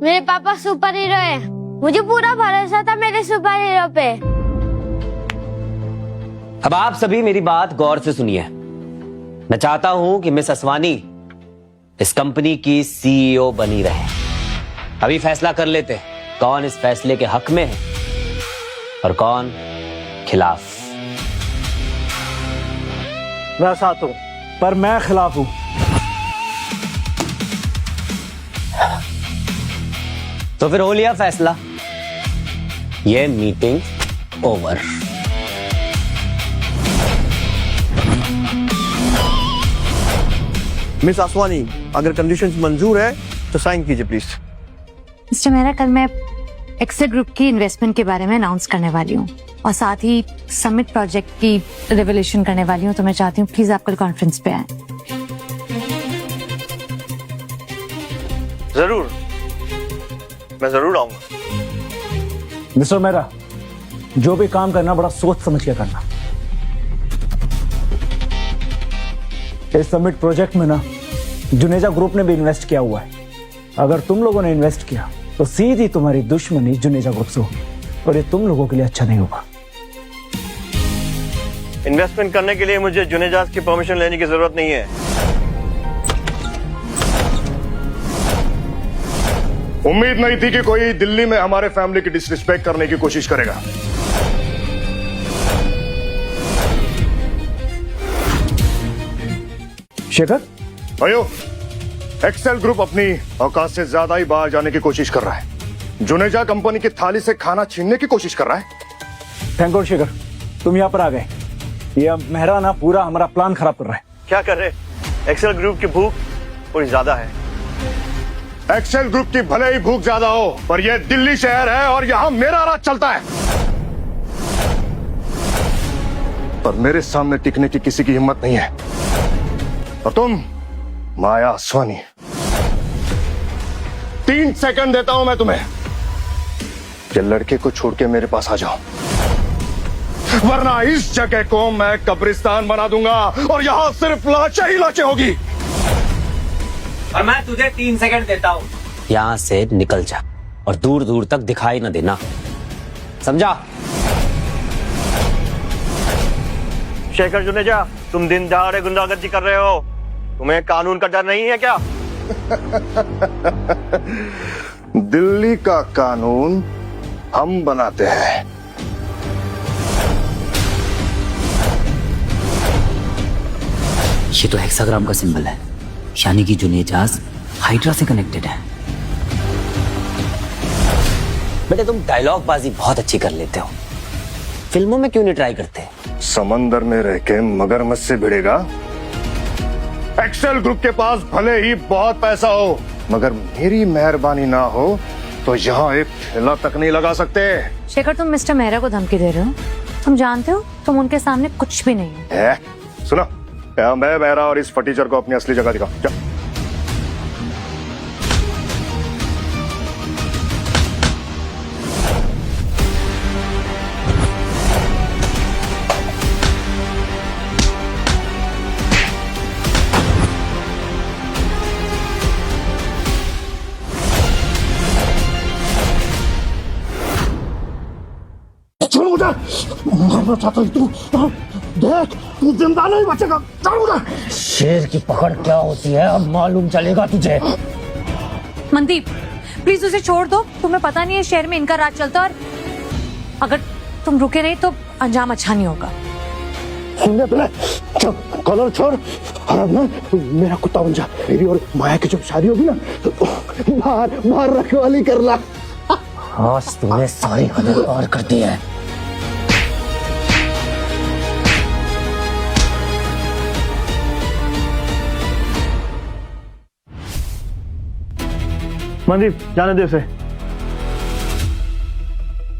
मेरे पापा सुपर हीरो है, मुझे पूरा भरोसा था मेरे सुपर हीरो पे। अब आप सभी मेरी बात गौर से सुनिए। मैं चाहता हूं कि मिस असवानी इस कंपनी की सीईओ बनी रहे। अभी फैसला कर लेते हैं कौन इस फैसले के हक में है और कौन खिलाफ। मैं साथ हूं, पर मैं खिलाफ हूं। तो फिर हो लिया फैसला, ये मीटिंग ओवर। मिस आसवानी, अगर कंडीशंस मंजूर है तो साइन कीजिए प्लीज। मिस्टर मेहरा, कल मैं एक्सेल ग्रुप की इन्वेस्टमेंट के बारे में अनाउंस करने वाली हूँ और साथ ही समिट प्रोजेक्ट की रिवोल्यूशन करने वाली हूँ, तो मैं चाहती हूँ प्लीज आप कल कॉन्फ्रेंस पे आए। जरूर, मैं जरूर आऊंगा। मिस्टर मेहरा, जो भी काम करना बड़ा सोच समझ के करना। इस समिट प्रोजेक्ट में ना जुनेजा ग्रुप ने भी इन्वेस्ट किया हुआ है। अगर तुम लोगों ने इन्वेस्ट किया तो सीधी तुम्हारी दुश्मनी जुनेजा ग्रुप से होगी और ये तुम लोगों के लिए अच्छा नहीं होगा। इन्वेस्टमेंट करने के लिए मुझे जुनेजास की परमिशन लेने की जरूरत नहीं है। उम्मीद नहीं थी कि कोई दिल्ली में हमारे फैमिली की डिसरिस्पेक्ट करने की कोशिश करेगा। शेखर भाइयों, एक्सेल ग्रुप अपनी औकात से ज्यादा ही बाहर जाने की कोशिश कर रहा है। जुनेजा कंपनी की थाली से खाना छीनने की कोशिश कर रहा है। थैंक यू शेखर, तुम यहाँ पर आ गए। ये मेहरा ना पूरा हमारा प्लान खराब कर रहा है। क्या कर रहे? एक्सेल ग्रुप की भूख थोड़ी ज्यादा है। एक्सेल ग्रुप की भले ही भूख ज्यादा हो, पर यह दिल्ली शहर है और यहाँ मेरा राज चलता है। पर मेरे सामने टिकने की किसी की हिम्मत नहीं है। और तुम माया आसवानी, 3 सेकंड देता हूं मैं तुम्हें कि लड़के को छोड़ के मेरे पास आ जाओ, वरना इस जगह को मैं कब्रिस्तान बना दूंगा और यहां सिर्फ लाशें ही लाशें होगी। और मैं तुझे 3 सेकंड देता हूं, यहां से निकल जा और दूर दूर तक दिखाई न देना, समझा? शेखर जुनेजा, तुम दिन दहाड़े गुंडागर्दी कर रहे हो, तुम्हें कानून का डर नहीं है क्या? दिल्ली का कानून हम बनाते हैं। ये तो हेक्साग्राम का सिंबल है, यानी कि जुनेजास हाइड्रा से कनेक्टेड है। बेटे, तुम डायलॉग बाजी बहुत अच्छी कर लेते हो, फिल्मों में क्यों नहीं ट्राई करते? समंदर में रह के मगरमच्छ से भिड़ेगा। एक्सेल ग्रुप के पास भले ही बहुत पैसा हो, मगर मेरी मेहरबानी ना हो तो यहाँ एक ठेला तक नहीं लगा सकते। शेखर, तुम मिस्टर मेहरा को धमकी दे रहे हो। तुम जानते हो तुम उनके सामने कुछ भी नहीं हो। सुनो, मैं मेहरा और इस फटीचर को अपनी असली जगह दिखाओ। देख, तू जिंदा नहीं बचेगा। शेर की पकड़ क्या होती है अब मालूम चलेगा तुझे। मनदीप, प्लीज उसे छोड़ दो। तुम्हें पता नहीं है शहर में इनका राज चलता, और अगर तुम रुके नहीं तो अंजाम अच्छा नहीं होगा। सुनने पहले कॉलर छोड़ और अब ना मेरा कुत्ता बन जा। मेरी और माया की जब शादी होगी ना तो बाहर रखवाली करना। आज तूने सारी हदें पार कर दी है। मनदीप, जाने दे उसे।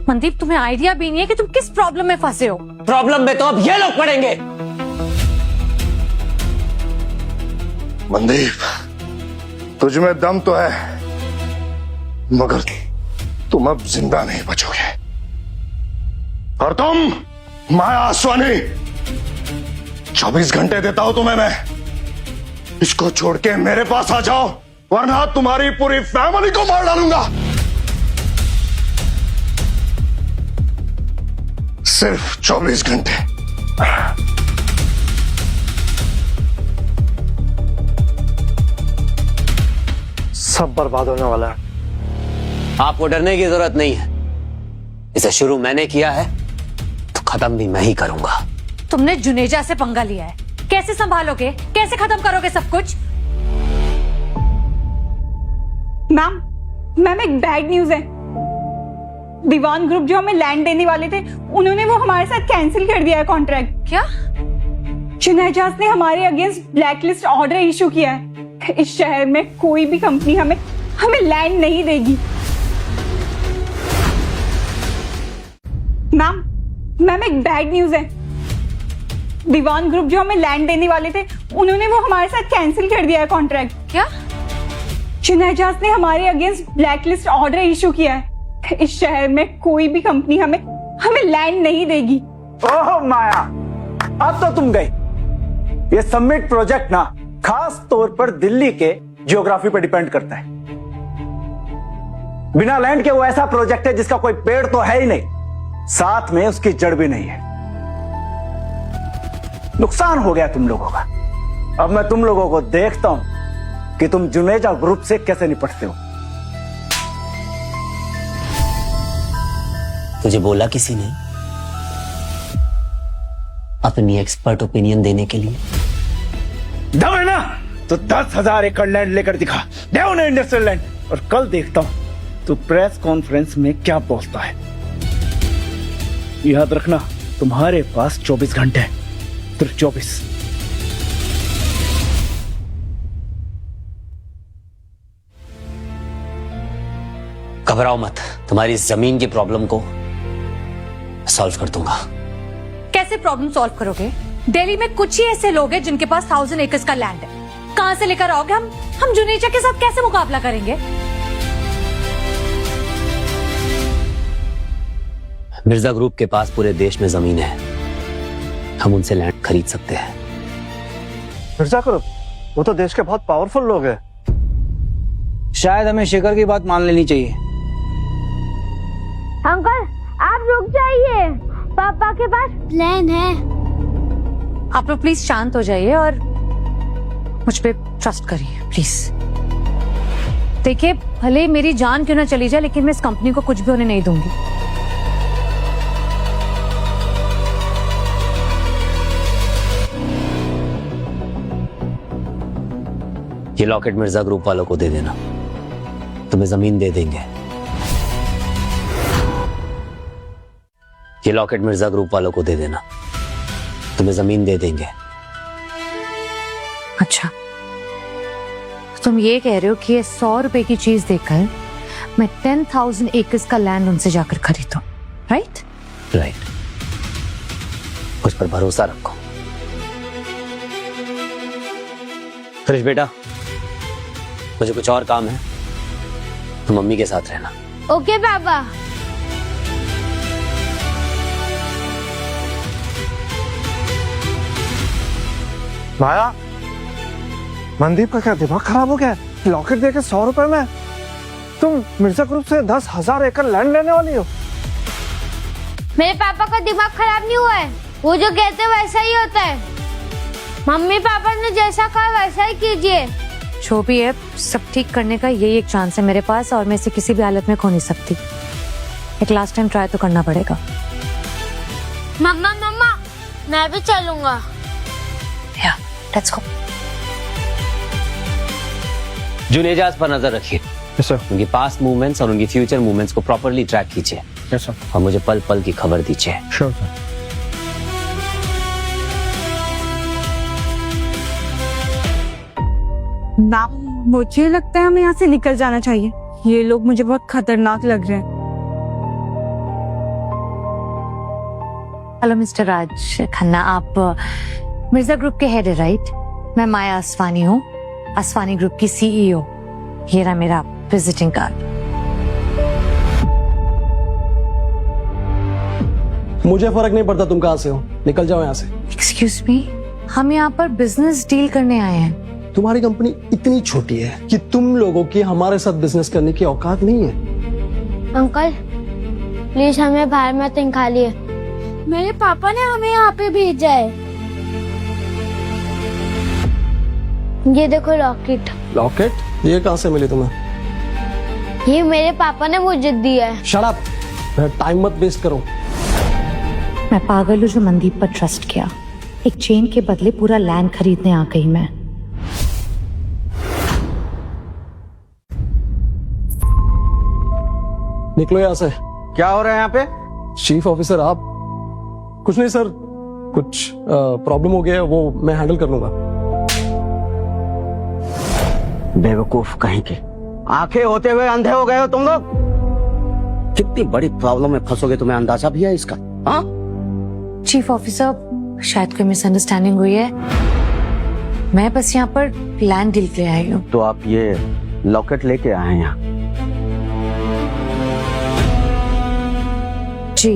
मनदीप, तुम्हें आइडिया भी नहीं है कि तुम किस प्रॉब्लम में फंसे हो। प्रॉब्लम में तो अब ये लोग पड़ेंगे। मनदीप, तुझ में दम तो है, मगर तुम अब जिंदा नहीं बचोगे। और तुम माया आसवानी, 24 घंटे देता हूं तुम्हें मैं। इसको छोड़ के मेरे पास आ जाओ, वरना तुम्हारी पूरी फैमिली को मार डालूंगा। सिर्फ 24 घंटे। सब बर्बाद होने वाला है। आपको डरने की जरूरत नहीं है। इसे शुरू मैंने किया है तो खत्म भी मैं ही करूंगा। तुमने जुनेजा से पंगा लिया है, कैसे संभालोगे, कैसे खत्म करोगे सब कुछ? मैम एक बैड न्यूज है। दीवान ग्रुप जो हमें लैंड देने वाले थे, उन्होंने वो हमारे साथ कैंसिल कर दिया है कॉन्ट्रैक्ट। क्या? जुनेजा ने हमारे अगेंस्ट ब्लैकलिस्ट ऑर्डर इशू किया है। इस शहर में कोई भी कंपनी हमें लैंड नहीं देगी। मैम एक बैड न्यूज है। दीवान ग्रुप जो हमें लैंड देने वाले थे, उन्होंने वो हमारे साथ कैंसिल कर दिया है कॉन्ट्रैक्ट। क्या? जुनेजा ने हमारे अगेंस्ट ब्लैकलिस्ट ऑर्डर इशू किया है। इस शहर में कोई भी कंपनी हमें लैंड नहीं देगी। ओह माया, अब तो तुम गई। ये समिट प्रोजेक्ट ना खास तौर पर दिल्ली के ज्योग्राफी पर डिपेंड करता है। बिना लैंड के वो ऐसा प्रोजेक्ट है जिसका कोई पेड़ तो है ही नहीं, साथ में उसकी जड़ भी नहीं है। नुकसान हो गया तुम लोगों का। अब मैं तुम लोगों को देखता हूं कि तुम जुनेजा ग्रुप से कैसे निपटते हो। तुझे बोला किसी ने अपनी एक्सपर्ट ओपिनियन देने के लिए? दम है ना तो 10,000 एकड़ लैंड लेकर दिखा दे उन्हें, इंडस्ट्रियल लैंड। और कल देखता हूं तू प्रेस कॉन्फ्रेंस में क्या बोलता है। याद रखना, तुम्हारे पास 24 घंटे हैं, सिर्फ 24। घबराओ मत, तुम्हारी इस जमीन की प्रॉब्लम को सॉल्व कर दूंगा। कैसे प्रॉब्लम सॉल्व करोगे? दिल्ली में कुछ ही ऐसे लोग हैं जिनके पास 1000 एकड़ का लैंड है। कहां से लेकर आओगे? हम जुनेजा के साथ कैसे मुकाबला करेंगे? मिर्जा ग्रुप के पास पूरे देश में जमीन है, हम उनसे लैंड खरीद सकते हैं। मिर्जा ग्रुप, वो तो देश के बहुत पावरफुल लोग हैं। शायद हमें शेखर की बात मान लेनी चाहिए। अंकल आप रुक जाइए, पापा के पास प्लान है। आप लोग प्लीज शांत हो जाइए और मुझ पे ट्रस्ट करिए प्लीज। देखिए, भले मेरी जान क्यों ना चली जाए, लेकिन मैं इस कंपनी को कुछ भी होने नहीं दूंगी। ये लॉकेट मिर्जा ग्रुप वालों को दे देना, तुम्हें जमीन दे देंगे। ये लॉकेट मिर्जा ग्रुप वालों को दे देना, तुम्हें जमीन दे देंगे। अच्छा, तुम ये कह रहे हो कि ये 100 रुपए की चीज देकर मैं 10,000 एकड़ का लैंड उनसे जाकर खरीदूं, राइट? राइट, मुझ पर भरोसा रखो। क्रिश बेटा, मुझे कुछ और काम है, तुम मम्मी के साथ रहना। ओके पापा। माया, मनदीप का क्या दिमाग खराब हो गया? लॉकेट देके 100 रुपए में तुम मिर्जा ग्रुप से 10,000 एकड़ लैंड लेने वाली हो? मेरे पापा का दिमाग खराब नहीं हुआ है, वो जो कहते हैं वैसा ही होता है। मम्मी पापा ने जैसा कहा वैसा ही कीजिए। जो भी है, सब ठीक करने का यही एक चांस है मेरे पास, और मैं इसे किसी भी हालत में खो नहीं सकती। एक लास्ट टाइम ट्राई तो करना पड़ेगा। मम्मा मम्मा, मैं भी चलूंगा। या, लेट्स गो। जुनेजाज पर नजर रखिए। Yes sir. उनकी पास्ट मूवमेंट्स और उनकी फ्यूचर मूवमेंट्स को प्रॉपर्ली ट्रैक कीजिए। Yes sir. और मुझे पल पल की खबर दीजिए। Sure sir. ना, मुझे लगता है हमें यहाँ से निकल जाना चाहिए। ये लोग मुझे बहुत खतरनाक लग रहे हैं। हेलो मिस्टर राज खन्ना, आप मिर्जा ग्रुप के हेड है, राइट? मैं माया आसवानी हूँ, आसवानी ग्रुप की CEO। ये रहा मेरा विजिटिंग कार्ड। मुझे फर्क नहीं पड़ता तुम कहाँ से हो, निकल जाओ यहाँ से। एक्सक्यूज मी, हम यहाँ पर बिजनेस डील करने आए हैं। तुम्हारी कंपनी इतनी छोटी है कि तुम लोगों की हमारे साथ बिजनेस करने की औकात नहीं है। अंकल प्लीज हमें बाहर मत निकालिए, मेरे पापा ने हमें यहाँ पे भेजा है। ये देखो लॉकेट। लॉकेट? ये कहाँ से मिली तुम्हें? ये मेरे पापा ने मुझे दिया है। शट अप, टाइम मत वेस्ट करो। मैं पागल हूँ जो मनदीप पर ट्रस्ट किया। एक चेन के बदले पूरा लैंड खरीदने आ गई मैं। निकलो यहाँ से। क्या हो रहा है यहाँ पे? चीफ ऑफिसर आप? कुछ नहीं सर, कुछ प्रॉब्लम हो गया है, वो मैं हैंडल कर लूंगा। बेवकूफ कहीं के, आंखें होते हुए अंधे हो गए हो तुम लोग। कितनी बड़ी प्रॉब्लम में फंसोगे तुम्हें अंदाजा भी है इसका? हाँ चीफ ऑफिसर, शायद कोई मिसअंडरस्टैंडिंग हुई है। मैं बस यहाँ पर लैंड डील के लिए आई हूँ। तो आप ये लॉकेट लेके आए हैं यहाँ? जी,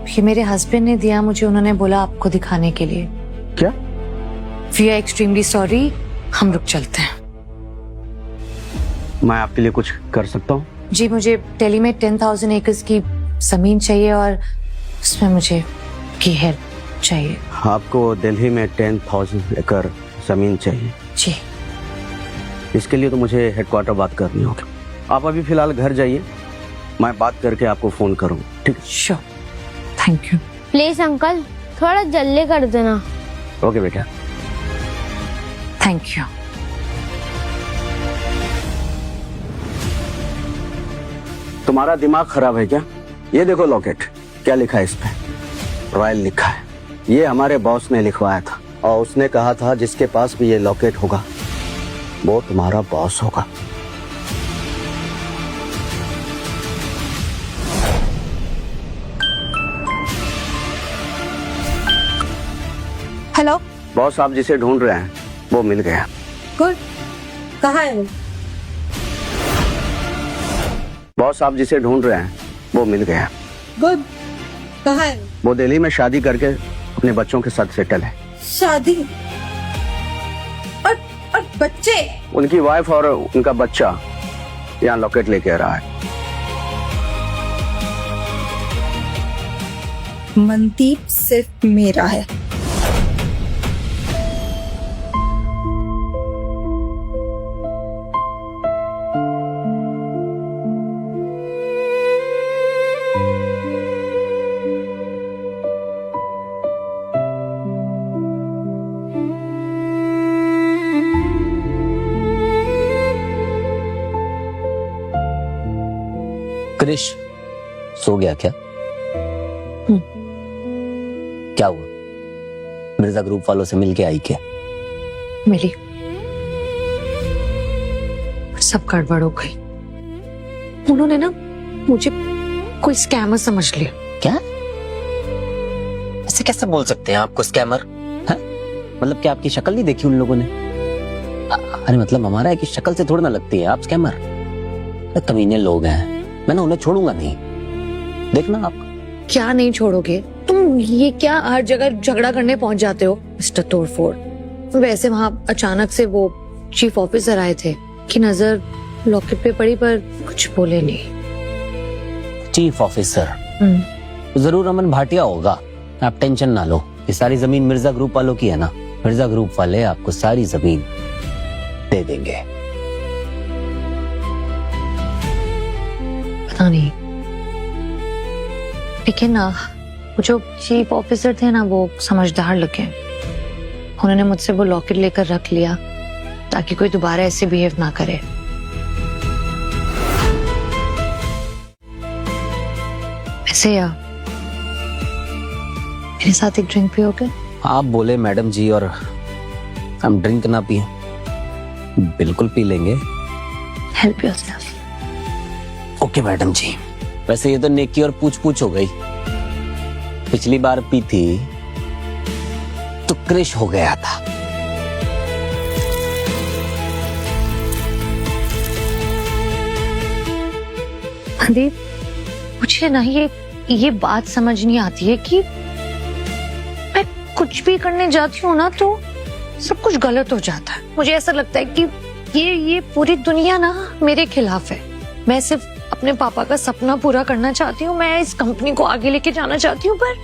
ये मेरे हस्बैंड ने दिया मुझे, उन्होंने बोला आपको दिखाने के लिए। क्या? वी आर एक्सट्रीमली सॉरी, हम रुक चलते हैं। मैं आपके लिए कुछ कर सकता हूँ? जी, मुझे दिल्ली में 10,000 एकर्स की जमीन चाहिए और उसमें मुझे की हेल्प चाहिए। आपको दिल्ली में 10,000 एकड़ जमीन चाहिए? जी। इसके लिए तो मुझे हेडक्वार्टर बात करनी होगी। आप अभी फिलहाल घर जाइए, मैं बात करके आपको फोन करूँगा। ठीक है? Sure, thank you. Please uncle थोड़ा जल्दी कर देना। ओके बेटा। Thank you. तुम्हारा दिमाग खराब है क्या? ये देखो लॉकेट, क्या लिखा है इस पे? रॉयल लिखा है। ये हमारे बॉस ने लिखवाया था और उसने कहा था जिसके पास भी ये लॉकेट होगा वो तुम्हारा बॉस होगा। हेलो बॉस, आप जिसे ढूंढ रहे हैं वो मिल गया। गुड, कहाँ है वो? बॉस, आप जिसे ढूंढ रहे हैं वो मिल गया। गुड, कहाँ है वो दिल्ली में शादी करके अपने बच्चों के साथ सेटल है। शादी? और बच्चे? उनकी वाइफ और उनका बच्चा यहाँ लॉकेट लेके आ रहा है। मनदीप सिर्फ मेरा है। क्रिश सो गया क्या? क्या हुआ? मिर्जा ग्रुप वालों से मिलके आई क्या? मिली, सब गड़बड़ हो गई। उन्होंने ना मुझे कोई स्कैमर समझ लिया। क्या? ऐसे कैसे बोल सकते हैं आपको स्कैमर? मतलब क्या आपकी शक्ल नहीं देखी उन लोगों ने? अरे मतलब हमारा है कि शक्ल से थोड़ी ना लगती है आप स्कैमर। कमीने लोग हैं, मैं ना उन्हें छोड़ूंगा नहीं। देखना आप। क्या नहीं छोड़ोगे तुम? ये क्या हर जगह झगड़ा करने पहुंच जाते हो मिस्टर तोड़फोड़? वैसे वहां अचानक से वो चीफ ऑफिसर आए थे कि नजर लॉकेट पे पड़ी पर कुछ बोले नहीं। चीफ ऑफिसर जरूर अमन भाटिया होगा, आप टेंशन ना लो। ये सारी जमीन मिर्जा ग्रुप वालों की है ना, मिर्जा ग्रुप वाले आपको सारी जमीन दे देंगे। पता नहीं, लेकिन वो जो चीफ ऑफिसर थे ना वो समझदार लगे। उन्होंने मुझसे वो लॉकेट लेकर रख लिया ताकि कोई दोबारा ऐसे बिहेव ना करे। ऐसे मेरे साथ एक ड्रिंक पियोगे? आप बोले मैडम जी और हम ड्रिंक ना पिए? बिल्कुल पी लेंगे। Help yourself. ओके मैडम जी। वैसे ये तो नेकी और पूछ पूछ हो गई। पिछली बार पी थी तो क्रिश हो गया था। मनदीप, मुझे ना ये बात समझ नहीं आती है कि मैं कुछ भी करने जाती हूँ ना तो सब कुछ गलत हो जाता है। मुझे ऐसा लगता है कि ये पूरी दुनिया ना मेरे खिलाफ है। मैं सिर्फ अपने पापा का सपना पूरा करना चाहती हूँ, मैं इस कंपनी को आगे लेके जाना चाहती हूँ, पर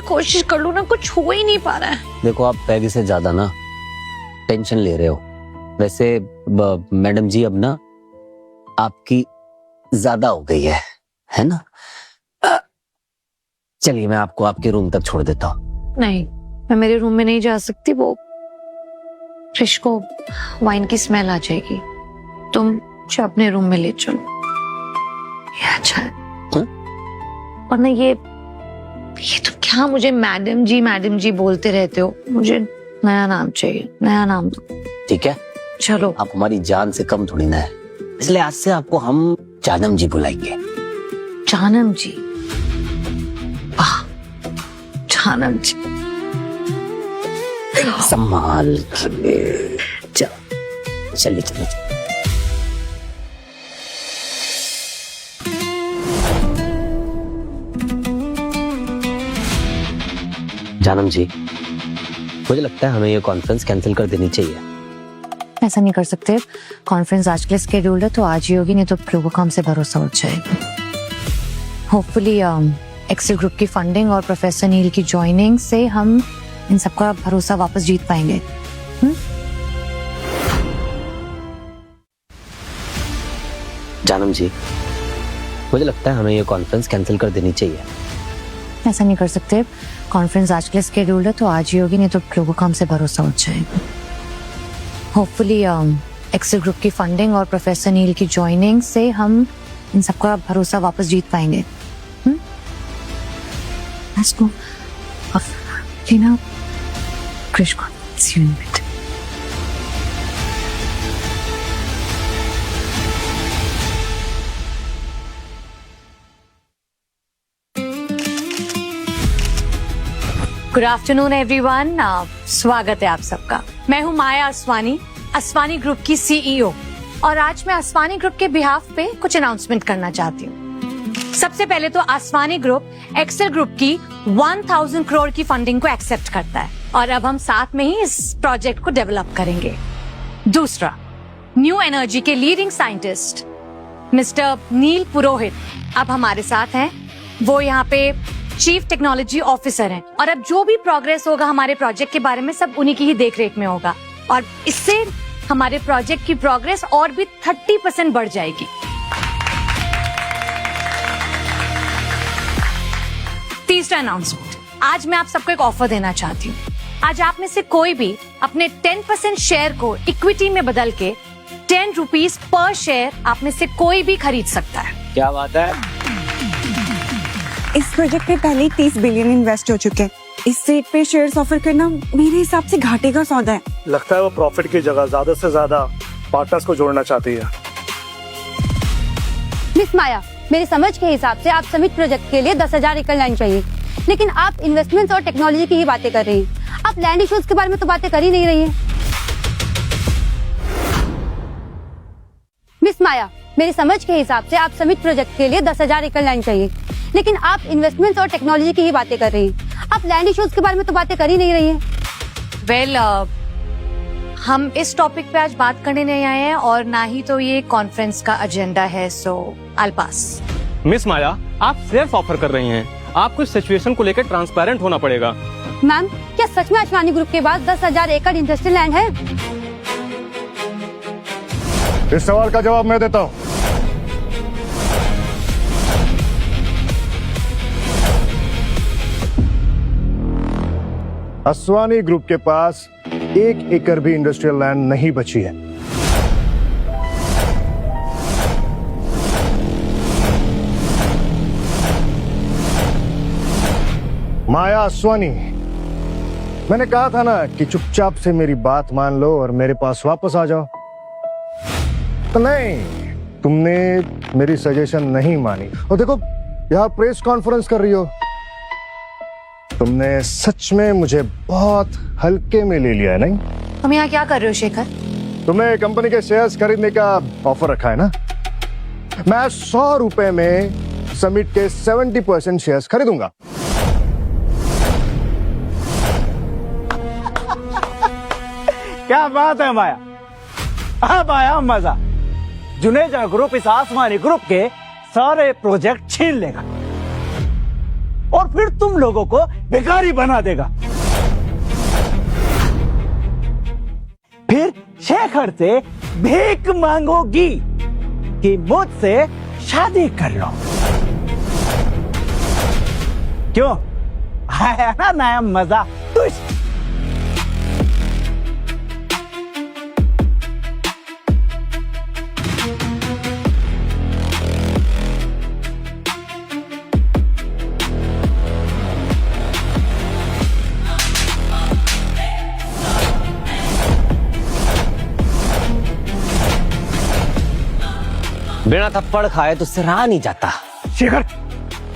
कोशिश कर लूं ना, कुछ हो ही नहीं पा रहा है। देखो आप पहले से ज्यादा ना टेंशन ले रहे हो। वैसे मैडम जी अब ना आपकी ज्यादा हो गई है ना? चलिए मैं आपको आपके रूम तक छोड़ देता हूँ। नहीं, मैं मेरे रूम में नहीं जा सकती, वो क्रिश को वाइन की स्मेल आ जाएगी। तुम मुझे अपने रूम में ले चलो, ये अच्छा है। और ना ये तुम क्या मुझे मैडम जी बोलते रहते हो? मुझे नया नाम चाहिए, नया नाम दो। ठीक है चलो। आप हमारी जान से कम थोड़ी ना है, इसलिए आज से आपको हम जानम जी बुलाएंगे। जानम जी? वाह, जानम जी। संभाल के चलिए। जानम जी, मुझे लगता है हमें ये कॉन्फ्रेंस कैंसिल कर देनी चाहिए। ऐसा नहीं कर सकते, कॉन्फ्रेंस आज के लिए स्केड्यूल्ड है तो आज ही होगी, नहीं तो लोगों को हमसे भरोसा उठ जाएगा। होपफुली एक्सेल ग्रुप की फंडिंग और प्रोफेसर नील की ज्वाइनिंग से हम इन सबका भरोसा वापस जीत पाएंगे। जानम जी, मुझे लगता है हमें ये कॉन्फ्रेंस कैंसिल कर देनी चाहिए। ऐसा नहीं कर सकते, कॉन्फ्रेंस आज के लिए स्केड्यूल्ड है तो आज ही होगी, नहीं तो लोगों को हमसे भरोसा उठ जाएगा। होपफुली एक्सेल ग्रुप की फंडिंग और प्रोफेसर नील की ज्वाइनिंग से हम इन सबका भरोसा वापस जीत पाएंगे। Let's go. Lena, Krish, see you in a bit. Good afternoon everyone, स्वागत है आप सबका। मैं हूं माया असवानी ग्रुप की सीईओ, और आज मैं असवानी ग्रुप के बिहाफ पे कुछ अनाउंसमेंट करना चाहती हूँ। सबसे पहले तो असवानी ग्रुप एक्सेल ग्रुप की 1000 करोड़ की फंडिंग को एक्सेप्ट करता है, और अब हम साथ में ही इस प्रोजेक्ट को डेवलप करेंगे। दूसरा, न्यू एनर्जी के लीडिंग साइंटिस्ट मिस्टर नील पुरोहित अब हमारे साथ हैं। वो यहाँ पे चीफ टेक्नोलॉजी ऑफिसर हैं, और अब जो भी प्रोग्रेस होगा हमारे प्रोजेक्ट के बारे में सब उन्हीं की ही देखरेख में होगा, और इससे हमारे प्रोजेक्ट की प्रोग्रेस और भी 30% बढ़ जाएगी। तीसरा अनाउंसमेंट, आज मैं आप सबको एक ऑफर देना चाहती हूँ। आज आप में से कोई भी अपने 10% शेयर को इक्विटी में बदल के 10 रुपीज पर शेयर आप में से कोई भी खरीद सकता है। क्या बात है? इस प्रोजेक्ट में पहले ही 30 बिलियन इन्वेस्ट हो चुके हैं। इस रेट पे शेयर्स ऑफर करना मेरे हिसाब से घाटे का सौदा है। लगता है वो प्रॉफिट की जगह ज्यादा से ज्यादा पार्टनर्स को जोड़ना चाहती है। मिस माया, मेरी समझ के हिसाब से आप समिट प्रोजेक्ट के लिए 10,000 एकड़ लैंड चाहिए, लेकिन आप इन्वेस्टमेंट्स और टेक्नोलॉजी की ही बातें कर रही हैं। आप लैंड इश्यूज के बारे में तो बातें कर ही नहीं रही हैं। मिस माया, मेरी समझ के हिसाब से आप समिट प्रोजेक्ट के लिए 10,000 एकड़ लैंड चाहिए, लेकिन आप इन्वेस्टमेंट्स और टेक्नोलॉजी की ही बातें कर रही हैं। आप लैंड इश्यूज के बारे में तो बातें कर ही नहीं रही हैं। वेल, हम इस टॉपिक पे आज बात करने नहीं आए हैं, और ना ही तो ये कॉन्फ्रेंस का एजेंडा है, सो आई पास। मिस माया, आप सिर्फ ऑफर कर रही हैं, आपको इस सिचुएशन को लेकर ट्रांसपेरेंट होना पड़ेगा। मैम, क्या सच में असवानी ग्रुप के पास 10,000 एकड़ इंडस्ट्रियल लैंड है? इस सवाल का जवाब मैं देता हूँ। असवानी ग्रुप के पास 1 एकड़ भी इंडस्ट्रियल लैंड नहीं बची है। माया असवानी, मैंने कहा था ना कि चुपचाप से मेरी बात मान लो और मेरे पास वापस आ जाओ, तो नहीं, तुमने मेरी सजेशन नहीं मानी। और देखो, यहां प्रेस कॉन्फ्रेंस कर रही हो। तुमने सच में मुझे बहुत हल्के में ले लिया है, नहीं? तुम यहाँ क्या कर रहे हो शेखर? तुमने कंपनी के शेयर्स खरीदने का ऑफर रखा है ना? मैं 100 रुपए में समिट के 70% शेयर्स खरीदूंगा। क्या बात है माया, अब आया मजा। जुनेजा ग्रुप इस आसमानी ग्रुप के सारे प्रोजेक्ट छीन लेगा। और फिर तुम लोगों को भिखारी बना देगा। फिर शेखर से भीख मांगोगी कि मुझसे शादी कर लो। क्यों आया ना नया मजा? तुझ बिना थप्पड़ खाए तो उससे रहा नहीं जाता। शेखर,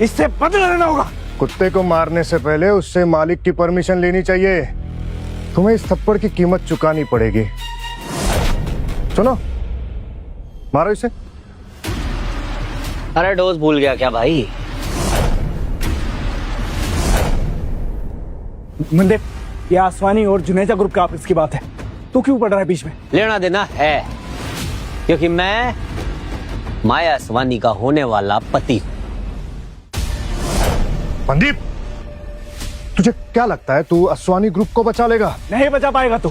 इससे बदला लेना होगा। कुत्ते को मारने से पहले उससे मालिक की परमिशन लेनी चाहिए। तुम्हें इस थप्पड़ की कीमत चुकानी पड़ेगी। सुनो, मारो इसे। अरे डोज भूल गया क्या भाई? मंदिर, ये आसवानी और जुनेजा ग्रुप का आपस की बात है, तू क्यों पड़ रहा है बीच में? लेना देना है, क्योंकि मैं माया आसवानी का होने वाला पति हूं। मनदीप, तुझे क्या लगता है तू आसवानी ग्रुप को बचा लेगा? नहीं बचा पाएगा तू,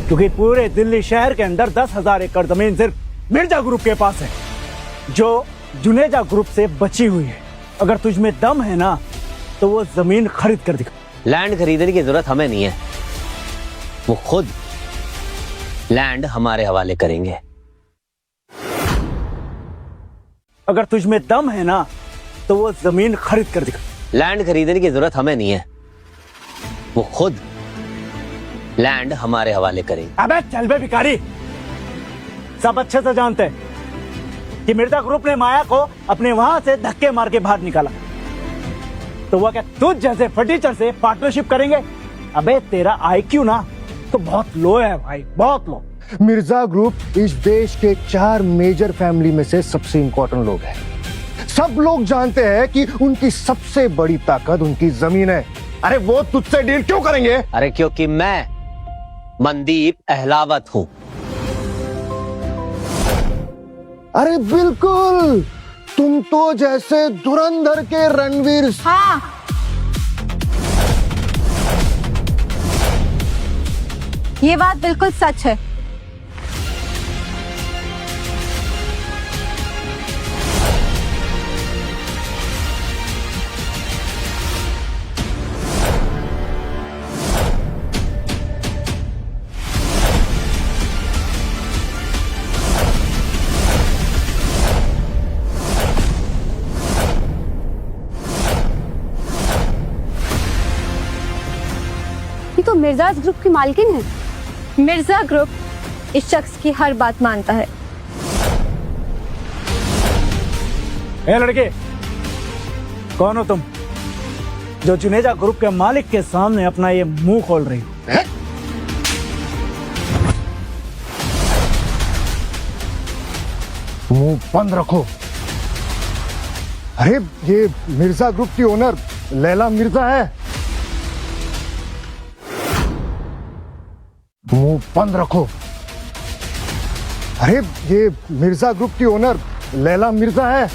क्योंकि पूरे दिल्ली शहर के अंदर 10,000 एकड़ जमीन सिर्फ मिर्जा ग्रुप के पास है, जो जुनेजा ग्रुप से बची हुई है। अगर तुझ में दम है ना तो वो जमीन खरीद कर दिखा। लैंड खरीदने की जरूरत हमें नहीं है, वो खुद लैंड हमारे हवाले करेंगे। अगर तुझ में दम है ना तो वो जमीन खरीद कर दिखा। लैंड खरीदने की जरूरत हमें नहीं है, वो खुद लैंड हमारे हवाले करेंगे। अबे चल बे भिखारी, सब अच्छे से जानते हैं कि मिर्जा ग्रुप ने माया को अपने वहां से धक्के मार के बाहर निकाला, तो वो क्या तुझ जैसे फटीचर से पार्टनरशिप करेंगे? अबे तेरा IQ ना तो बहुत लो है भाई, बहुत लो। मिर्जा ग्रुप इस देश के 4 मेजर फैमिली में से सबसे इंपॉर्टेंट लोग हैं। सब लोग जानते हैं कि उनकी सबसे बड़ी ताकत उनकी जमीन है। अरे वो तुझसे डील क्यों करेंगे? अरे क्योंकि मैं मनदीप अहलावत हूं। अरे बिल्कुल, तुम तो जैसे धुरंधर के रणवीर। हाँ, ये बात बिल्कुल सच है। ये तो मिर्जाज ग्रुप की मालकिन है। मिर्जा ग्रुप इस शख्स की हर बात मानता है। ए लड़के, कौन हो तुम जो जुनेजा ग्रुप के मालिक के सामने अपना ये मुंह खोल रही हो? मुंह बंद रखो। अरे ये मिर्जा ग्रुप की ओनर लैला मिर्जा है। मुंह बंद रखो। अरे ये मिर्जा ग्रुप की ओनर लैला मिर्जा है।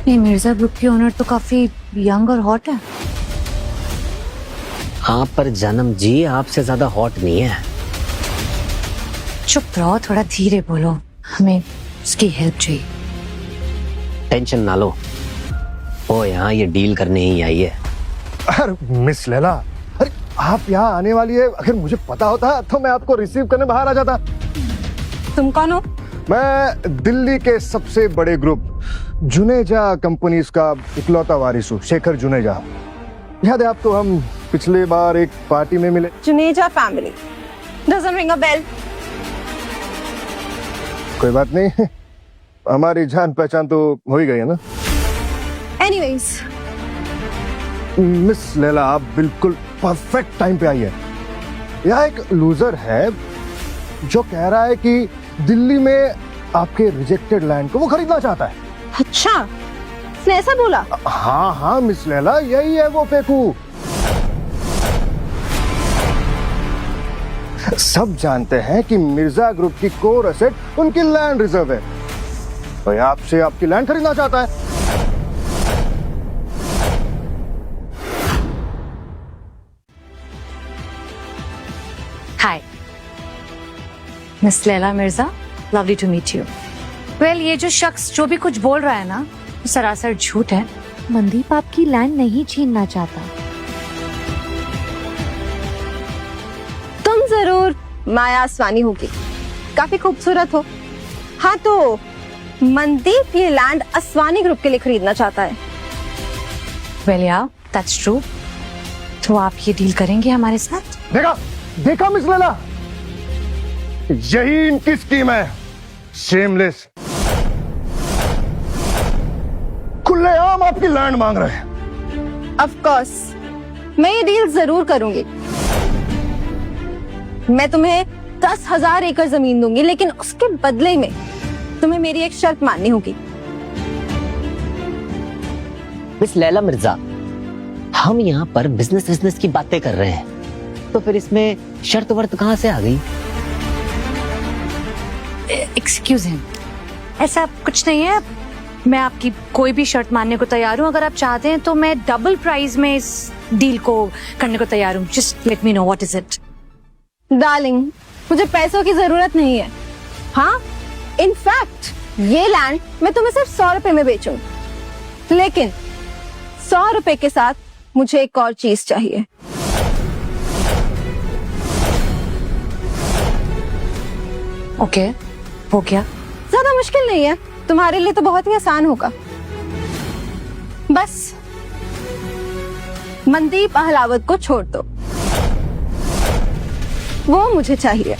ये मिर्जा ग्रुप की ओनर तो काफी यंग और हॉट है। हाँ, पर जन्म जी आपसे ज्यादा हॉट नहीं है। चुप रहो, थोड़ा धीरे बोलो, हमें उसकी हेल्प चाहिए। टेंशन ना लो, वो यहाँ ये डील करने ही आई है। अरे मिस लैला, अरे आप यहाँ आने वाली है, अगर मुझे पता होता तो मैं आपको रिसीव करने बाहर आ जाता। तुम कौन हो? मैं दिल्ली के सबसे बड़े ग्रुप जुनेजा कंपनीज का इकलौता वारिस हूँ, शेखर जुनेजा। याद है आपको, हम पिछले बार एक पार्टी में मिले। Juneja family doesn't ring a bell. कोई बात नहीं, हमारी जान पहचान तो हो ही गई है ना। एनीवेज, मिस लैला, आप बिल्कुल परफेक्ट टाइम पे आई है। यहाँ एक लूजर है जो कह रहा है कि दिल्ली में आपके रिजेक्टेड लैंड को वो खरीदना चाहता है। अच्छा, उसने ऐसा बोला? हाँ हाँ मिस लैला, यही है वो फेकू। सब जानते हैं कि मिर्जा ग्रुप की कोर एसेट उनकी लैंड रिजर्व है। तो ये आपसे आपकी लैंड खरीदना चाहता है। Hi miss Laila Mirza, lovely to meet you. Well, ये जो शख्स जो भी कुछ बोल रहा है ना, वो सरासर झूठ है। मनदीप आपकी लैंड नहीं छीनना चाहता। तुम जरूर माया आसवानी होगी, काफी खूबसूरत हो। हाँ, तो मनदीप ये लैंड आसवानी ग्रुप के लिए खरीदना चाहता है। वेल या, दैट्स ट्रू। तो आप ये डील करेंगे हमारे साथ? देखा देखा मिस लैला, यही इनकी स्कीम है। शेमलेस, खुलेआम आपकी लैंड मांग रहे हैं। ऑफ कोर्स, मैं ये डील जरूर करूंगी। मैं तुम्हें 10,000 एकड़ जमीन दूंगी, लेकिन उसके बदले में तुम्हें मेरी एक शर्त माननी होगी। मिस लैला मिर्जा, हम यहाँ पर बिजनेस की बातें कर रहे हैं, तो फिर इसमें शर्त वर्त कहाँ से आ गई? एक्सक्यूज हिम, ऐसा कुछ नहीं है। मैं आपकी कोई भी शर्त मानने को तैयार हूँ। अगर आप चाहते हैं तो मैं डबल प्राइस में इस डील को करने को तैयार हूँ। Just let me know what is it. Darling, मुझे पैसों की जरूरत नहीं है। हाँ, इनफैक्ट ये लैंड मैं तुम्हें सिर्फ 100 रुपए में बेचूंगी, लेकिन 100 रुपए के साथ मुझे एक और चीज चाहिए। ओके, वो क्या? ज्यादा मुश्किल नहीं है, तुम्हारे लिए तो बहुत ही आसान होगा। बस मनदीप अहलावत को छोड़ दो, वो मुझे चाहिए।